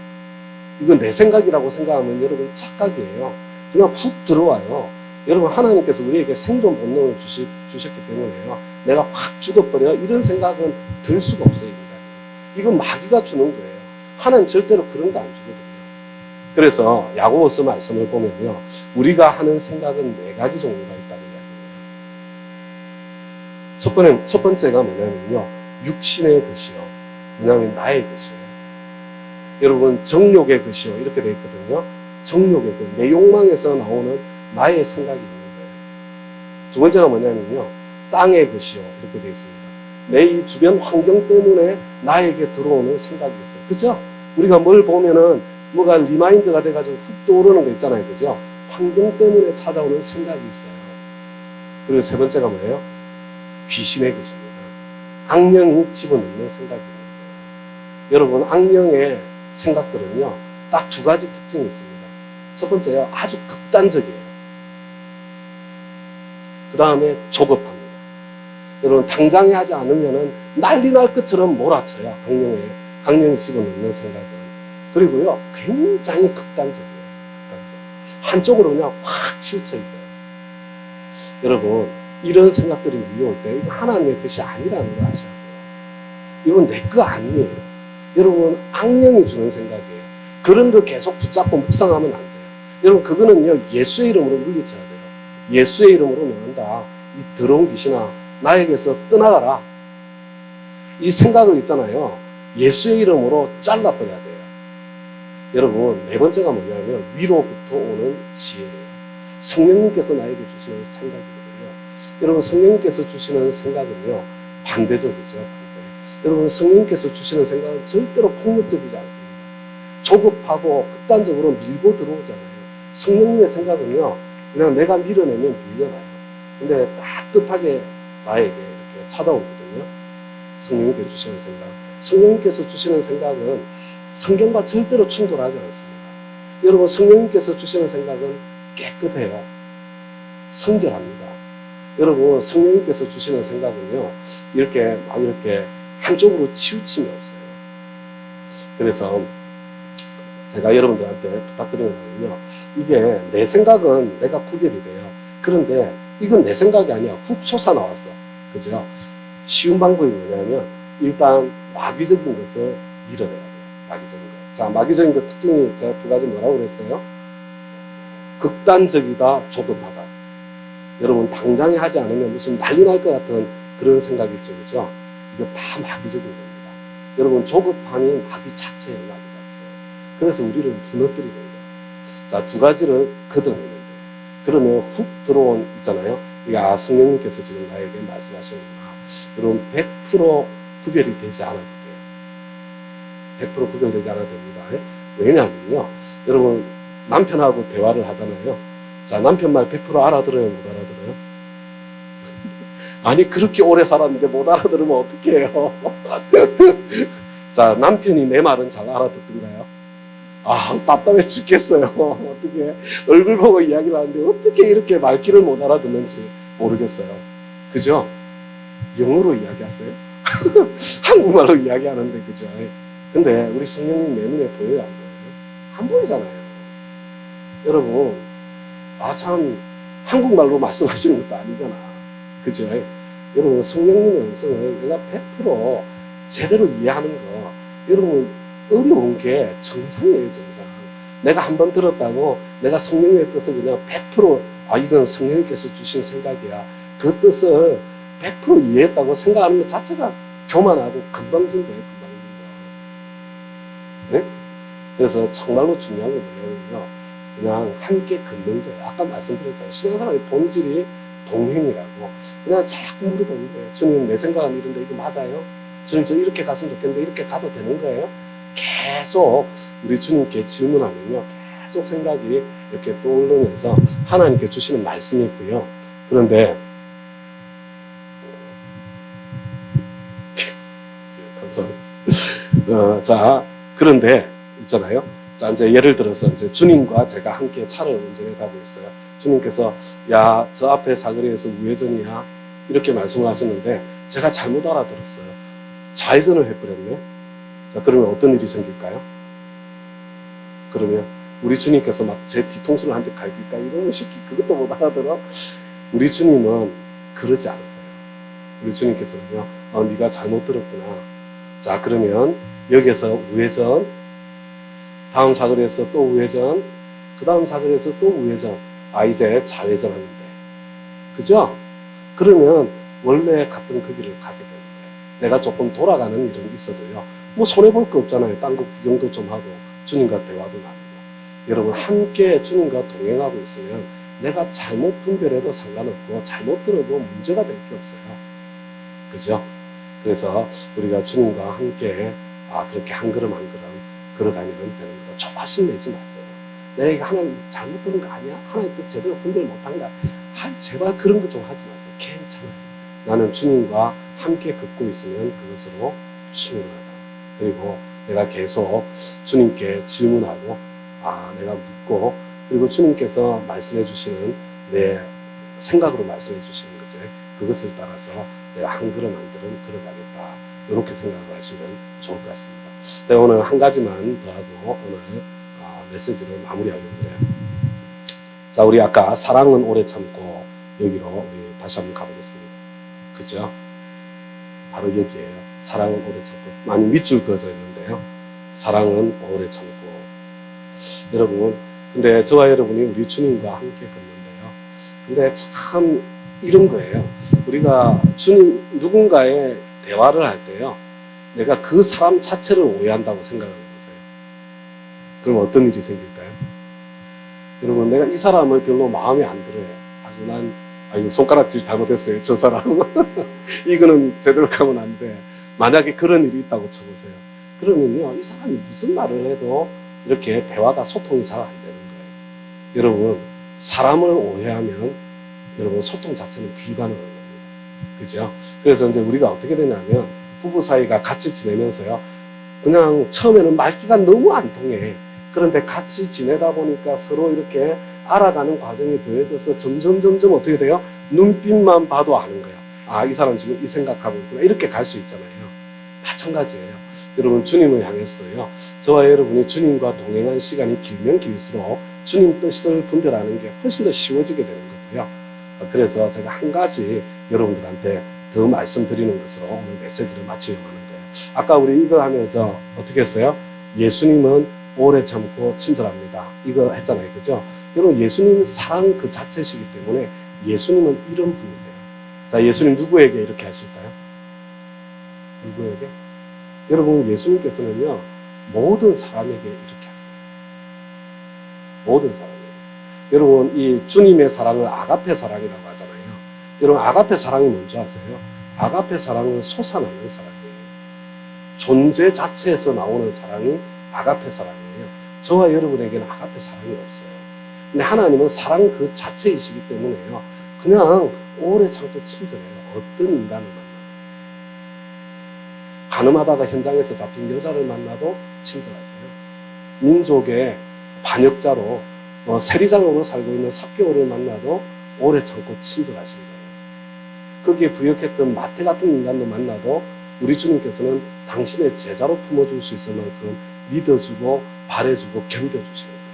A: 이건 내 생각이라고 생각하면 여러분 착각이에요. 그냥 훅 들어와요. 여러분 하나님께서 우리에게 생존 본능을 주셨기 때문에요. 내가 확 죽어버려 이런 생각은 들 수가 없어요. 이건 마귀가 주는 거예요. 하나님 절대로 그런 거 안 주거든요. 그래서 야고보서 말씀을 보면요. 우리가 하는 생각은 4가지 종류가 있다는 이야기예요. 첫 번째가 뭐냐면요. 육신의 것이요. 뭐냐면 나의 것이에요. 여러분 정욕의 것이요. 이렇게 되어 있거든요. 정욕의 것, 내 욕망에서 나오는 나의 생각이 있는 거예요. 두 번째가 뭐냐면요. 땅의 것이요. 이렇게 되어 있습니다. 내 이 주변 환경 때문에 나에게 들어오는 생각이 있어요. 그죠? 우리가 뭘 보면은 뭐가 리마인드가 돼가지고 훅 떠오르는 거 있잖아요. 그죠? 환경 때문에 찾아오는 생각이 있어요. 그리고 세 번째가 뭐예요? 귀신의 것입니다. 악령이 집어넣는 생각이 있는 거예요. 여러분, 악령의 생각들은요, 딱 2가지 특징이 있습니다. 첫 번째요, 아주 극단적이에요. 그 다음에 조급합니다. 여러분, 당장에 하지 않으면은 난리 날 것처럼 몰아쳐요. 악령이 집어넣는 생각은. 그리고요, 굉장히 극단적이에요. 한쪽으로 그냥 확 치우쳐 있어요. 여러분, 이런 생각들이 밀려올 때, 이거 하나님의 것이 아니라는 거 아셔야 돼요. 이건 내 거 아니에요. 여러분, 악령이 주는 생각이에요. 그런 거 계속 붙잡고 묵상하면 안 돼요. 여러분, 그거는요, 예수의 이름으로 물리쳐야 돼요. 예수의 이름으로 명한다. 이 더러운 귀신아, 나에게서 떠나가라. 이 생각을 있잖아요. 예수의 이름으로 잘라버려야 돼요. 여러분, 4번째가 뭐냐면 위로부터 오는 지혜예요. 성령님께서 나에게 주시는 생각이거든요. 여러분, 성령님께서 주시는 생각은요, 반대적이죠. 여러분, 성령님께서 주시는 생각은 절대로 폭력적이지 않습니다. 조급하고 극단적으로 밀고 들어오잖아요. 성령님의 생각은요, 그냥 내가 밀어내면 밀려나요. 근데 따뜻하게 나에게 이렇게 찾아오거든요. 성령님께서 주시는 생각. 성령님께서 주시는 생각은 성경과 절대로 충돌하지 않습니다. 여러분, 성령님께서 주시는 생각은 깨끗해요. 성결합니다. 여러분, 성령님께서 주시는 생각은요, 이렇게 한쪽으로 치우침이 없어요. 그래서 제가 여러분들한테 부탁드리는 거는요, 이게 내 생각은 내가 구별이 돼요. 그런데 이건 내 생각이 아니야. 훅 솟아나왔어. 그죠? 쉬운 방법이 뭐냐면, 일단 마귀적인 것을 밀어내야 돼요. 마귀적인 것. 자, 마귀적인 것 특징이 제가 2가지 뭐라고 그랬어요? 극단적이다, 조급하다. 여러분, 당장에 하지 않으면 무슨 난리 날 것 같은 그런 생각이 있죠. 그죠? 이거 다 마귀적인 겁니다. 여러분, 조급함이 마귀 자체예요. 마귀 자체. 그래서 우리를 무너뜨리는 거예요. 자, 두 가지를 걷어내는 거예요. 그러면 훅 들어온 있잖아요. 야, 성령님께서 지금 나에게 말씀하시는구나. 여러분 100% 구별이 되지 않아도 돼요. 100% 구별되지 않아도 됩니다. 왜냐하면요, 여러분 남편하고 대화를 하잖아요. 자, 남편 말 100% 알아들어요, 못 알아들어요? 아니, 그렇게 오래 살았는데 못 알아들으면 어떡해요? 자, 남편이 내 말은 잘 알아듣던가요? 아, 답답해 죽겠어요. 어떻게 얼굴 보고 이야기를 하는데 어떻게 이렇게 말귀를 못 알아듣는지 모르겠어요. 그죠? 영어로 이야기하세요? 한국말로 이야기하는데, 그죠? 근데 우리 성령님 내 눈에 보여요, 안 보여요? 안 보이잖아요. 여러분, 참 한국말로 말씀하시는 것도 아니잖아. 그죠? 여러분, 성령님의 음성을 내가 100% 제대로 이해하는 거, 여러분 어려운 게 정상이에요, 정상. 내가 한번 들었다고 내가 성령의 뜻을 그냥 100% 이건 성령님께서 주신 생각이야, 그 뜻을 100% 이해했다고 생각하는 것 자체가 교만하고 건방진 거예요, 건방진 거. 네? 그래서 정말로 중요한 건 뭐냐면요, 그냥 함께 걷는 거예요. 아까 말씀드렸잖아요. 신앙생활의 본질이 동행이라고. 그냥 자꾸 물어보는 거예요. 주님, 내 생각은 이런데 이거 맞아요? 주님, 저 이렇게 갔으면 좋겠는데 이렇게 가도 되는 거예요? 계속 우리 주님께 질문하면요, 계속 생각이 이렇게 떠오르면서 하나님께 주시는 말씀이 있고요. 그런데 감사합니다. 자, 그런데 있잖아요. 자, 이제 예를 들어서 이제 주님과 제가 함께 차를 운전해 가고 있어요. 주님께서 야, 저 앞에 사거리에서 우회전이야, 이렇게 말씀을 하셨는데 제가 잘못 알아들었어요. 좌회전을 해버렸네. 자, 그러면 어떤 일이 생길까요? 그러면 우리 주님께서 막 제 뒤통수를 한 대 갈길까, 이런 시키 그것도 못 알아들어. 우리 주님은 그러지 않으세요. 우리 주님께서는요, 네가 잘못 들었구나. 자, 그러면 여기서 우회전, 다음 사거리에서 또 우회전, 그 다음 사거리에서 또 우회전. 이제 좌회전 하는데, 그죠? 그러면 원래 갔던 그 길을 가게 되는데 내가 조금 돌아가는 일은 있어도요, 뭐 손해볼 거 없잖아요. 딴 거 구경도 좀 하고 주님과 대화도 나누고. 여러분, 함께 주님과 동행하고 있으면 내가 잘못 분별해도 상관없고 잘못 들어도 문제가 될 게 없어요. 그죠? 그래서 우리가 주님과 함께 그렇게 한 걸음 한 걸음 걸어가면 되는 거다. 조바심 내지 마세요. 내가 이거 하나님 잘못 들은 거 아니야? 하나님 또 제대로 분별 못한 거야? 제발 그런 거 좀 하지 마세요. 괜찮아요. 나는 주님과 함께 걷고 있으면 그것으로 충분하다. 그리고 내가 계속 주님께 질문하고 내가 묻고, 그리고 주님께서 말씀해 주시는 내 생각으로 말씀해 주시는 거죠. 그것을 따라서 내가 한 걸음 한 걸음 걸어가겠다. 이렇게 생각을 하시면 좋을 것 같습니다. 제가 오늘 한 가지만 더 하고 오늘 메시지를 마무리하려고 해요. 자, 우리 아까 사랑은 오래 참고 여기로 우리 다시 한번 가보겠습니다. 그죠? 바로 여기에요. 사랑은 오래 참고. 많이 밑줄 그어져 있는데요. 사랑은 오래 참고. 여러분, 근데 저와 여러분이 우리 주님과 함께 걷는데요. 근데 참 이런 거예요. 우리가 주님, 누군가의 대화를 할 때요, 내가 그 사람 자체를 오해한다고 생각하는 거세요. 그럼 어떤 일이 생길까요? 여러분, 내가 이 사람을 별로 마음에 안 들어요. 이거 손가락질 잘못했어요, 저 사람. 이거는 제대로 가면 안 돼. 만약에 그런 일이 있다고 쳐보세요. 그러면요, 이 사람이 무슨 말을 해도 이렇게 대화가, 소통이 잘 안 되는 거예요. 여러분, 사람을 오해하면 여러분 소통 자체는 불가능한 겁니다. 그죠? 그래서 이제 우리가 어떻게 되냐면, 부부 사이가 같이 지내면서요, 그냥 처음에는 말귀가 너무 안 통해. 그런데 같이 지내다 보니까 서로 이렇게 알아가는 과정이 더해져서 점점 어떻게 돼요? 눈빛만 봐도 아는 거야. 이 사람 지금 이 생각하고 있구나. 이렇게 갈 수 있잖아요. 마찬가지예요. 여러분, 주님을 향해서도요, 저와 여러분이 주님과 동행한 시간이 길면 길수록 주님 뜻을 분별하는 게 훨씬 더 쉬워지게 되는 거고요. 그래서 제가 한 가지 여러분들한테 더 말씀드리는 것으로 오늘 메시지를 마치려고 하는 거예요. 아까 우리 이거 하면서 어떻게 했어요? 예수님은 오래 참고 친절합니다. 이거 했잖아요. 그죠? 여러분, 예수님은 사랑 그 자체시기 때문에 예수님은 이런 분이세요. 자, 예수님 누구에게 이렇게 하실까요? 누구에게? 여러분, 예수님께서는요, 모든 사람에게 이렇게 하세요. 모든 사랑이에요. 여러분, 이 주님의 사랑을 아가페 사랑이라고 하잖아요. 여러분, 아가페 사랑이 뭔지 아세요? 아가페 사랑은 솟아나는 사랑이에요. 존재 자체에서 나오는 사랑이 아가페 사랑이에요. 저와 여러분에게는 아가페 사랑이 없어요. 근데 하나님은 사랑 그 자체이시기 때문에요. 그냥 오래 참고 친절해요. 어떤 인간을 만나도. 가늠하다가 현장에서 잡힌 여자를 만나도 친절하세요. 민족의 반역자로 세리장으로 살고 있는 삭개오를 만나도 오래 참고 친절하신 거예요. 거기에 부역했던 마태 같은 인간도 만나도 우리 주님께서는 당신의 제자로 품어줄 수 있을 만큼 믿어주고 바래주고 견뎌주시는 거예요.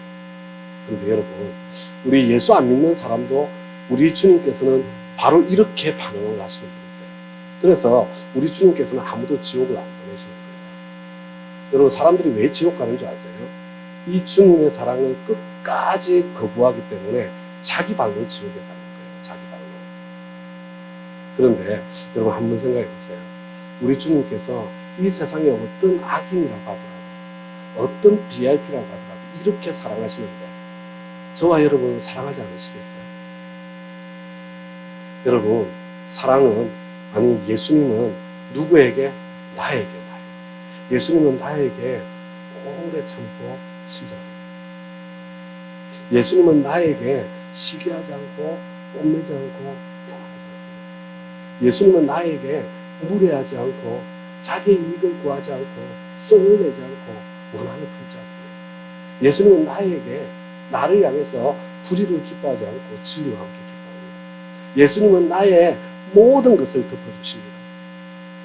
A: 그런데 여러분, 우리 예수 안 믿는 사람도 우리 주님께서는 바로 이렇게 반응을 하시는 분이세요. 그래서 우리 주님께서는 아무도 지옥을 안 보내시는 거예요. 여러분, 사람들이 왜 지옥 가는 줄 아세요? 이 주님의 사랑을 끝까지 거부하기 때문에 자기 발로 지옥에 가는 거예요. 자기 발로. 그런데 여러분, 한번 생각해 보세요. 우리 주님께서 이 세상에 어떤 악인이라고 하더라도, 어떤 VIP라고 하더라도 이렇게 사랑하시는데 저와 여러분은 사랑하지 않으시겠어요? 여러분, 사랑은, 아니 예수님은 누구에게? 나에게. 예수님은 나에게 오래 참고 친절합니다. 예수님은 나에게 시기하지 않고 뽐내지 않고 교만하지 않습니다. 예수님은 나에게 무례하지 않고 자기의 이익을 구하지 않고 썩을 내지 않고 원한을 품지 않습니다. 예수님은 나를 향해서 불의를 기뻐하지 않고 진리와 함께 기뻐합니다. 예수님은 나의 모든 것을 덮어주십니다.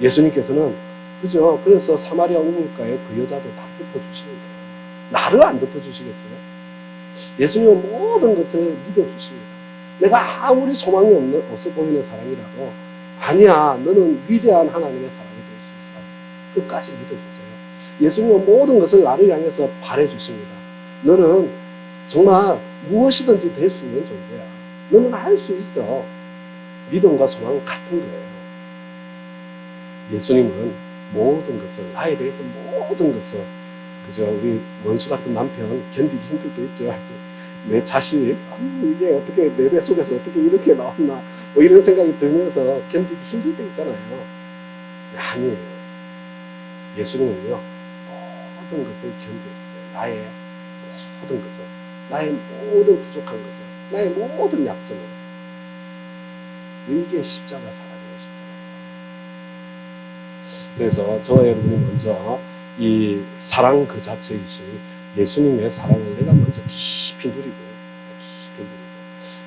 A: 예수님께서는, 그죠? 그래서 사마리아 우물가에 그 여자도 다 덮어주시는 거예요. 나를 안 덮어주시겠어요? 예수님은 모든 것을 믿어주십니다. 내가 아무리 소망이 없어 보이는 사람이라도, 아니야, 너는 위대한 하나님의 사람이 될 수 있어. 끝까지 믿어주세요. 예수님은 모든 것을 나를 향해서 바래주십니다. 너는 정말 무엇이든지 될 수 있는 존재야. 너는 할 수 있어. 믿음과 소망은 같은 거예요. 예수님은 모든 것을, 나에 대해서 모든 것을, 그죠? 우리 원수 같은 남편 견디기 힘들 때 있죠. 내 자식, 이게 어떻게 내 배 속에서 어떻게 이렇게 나왔나, 뭐 이런 생각이 들면서 견디기 힘들 때 있잖아요. 아니에요. 예수님은요, 모든 것을 견뎌주세요. 나의 모든 것을, 나의 모든 부족한 것을, 나의 모든 약점을. 이게 십자가 사랑이에요. 십자가 사랑. 그래서 저와 여러분이 먼저 이 사랑 그 자체이신 예수님의 사랑을 내가 먼저 깊이 누리고,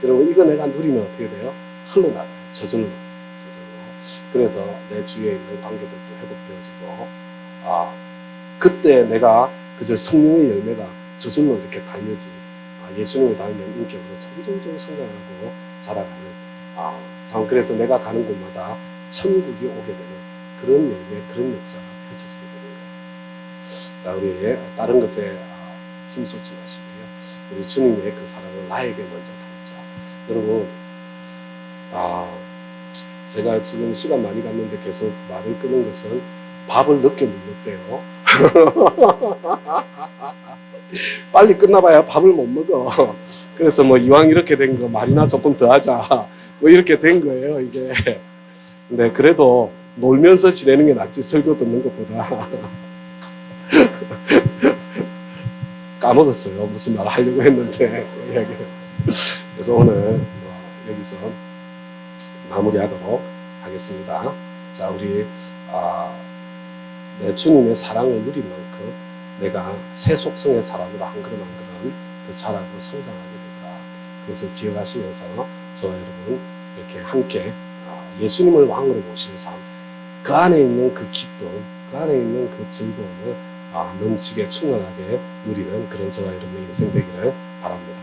A: 여러분, 이거 내가 누리면 어떻게 돼요? 흘러나가요. 저절로. 그래서 내 주위에 있는 관계들도 회복되어지고, 그때 내가 그저 성령의 열매가 저절로 이렇게 달려지. 예수님을 닮은 인격으로 점점 성장하고 자라가는. 그래서 내가 가는 곳마다 천국이 오게 되는 그런 열매, 그런 역사가 펼쳐지게 되는 거예요. 자, 우리 다른 것에 힘쏟지 마시고요. 우리 주님의 그 사랑을 나에게 먼저 담자. 여러분, 제가 지금 시간 많이 갔는데 계속 말을 끄는 것은 밥을 늦게 눌렀대요. 빨리 끝나봐야 밥을 못 먹어. 그래서 뭐 이왕 이렇게 된 거 말이나 조금 더 하자. 뭐 이렇게 된 거예요, 이게. 근데 그래도 놀면서 지내는 게 낫지, 설교 듣는 것보다. 까먹었어요. 무슨 말 하려고 했는데, 그 이야기를. 그래서 오늘 여기서 마무리하도록 하겠습니다. 자, 우리 내 주님의 사랑을 누린 만큼 내가 새 속성의 사람으로 한 걸음 한 걸음 더 자라고 성장하게 된다. 그것을 기억하시면서 저와 여러분 이렇게 함께 예수님을 왕으로 모신 삶, 그 안에 있는 그 기쁨, 그 안에 있는 그 즐거움을 넘치게 충만하게 누리는 그런 저와 여러분의 인생 되기를 바랍니다.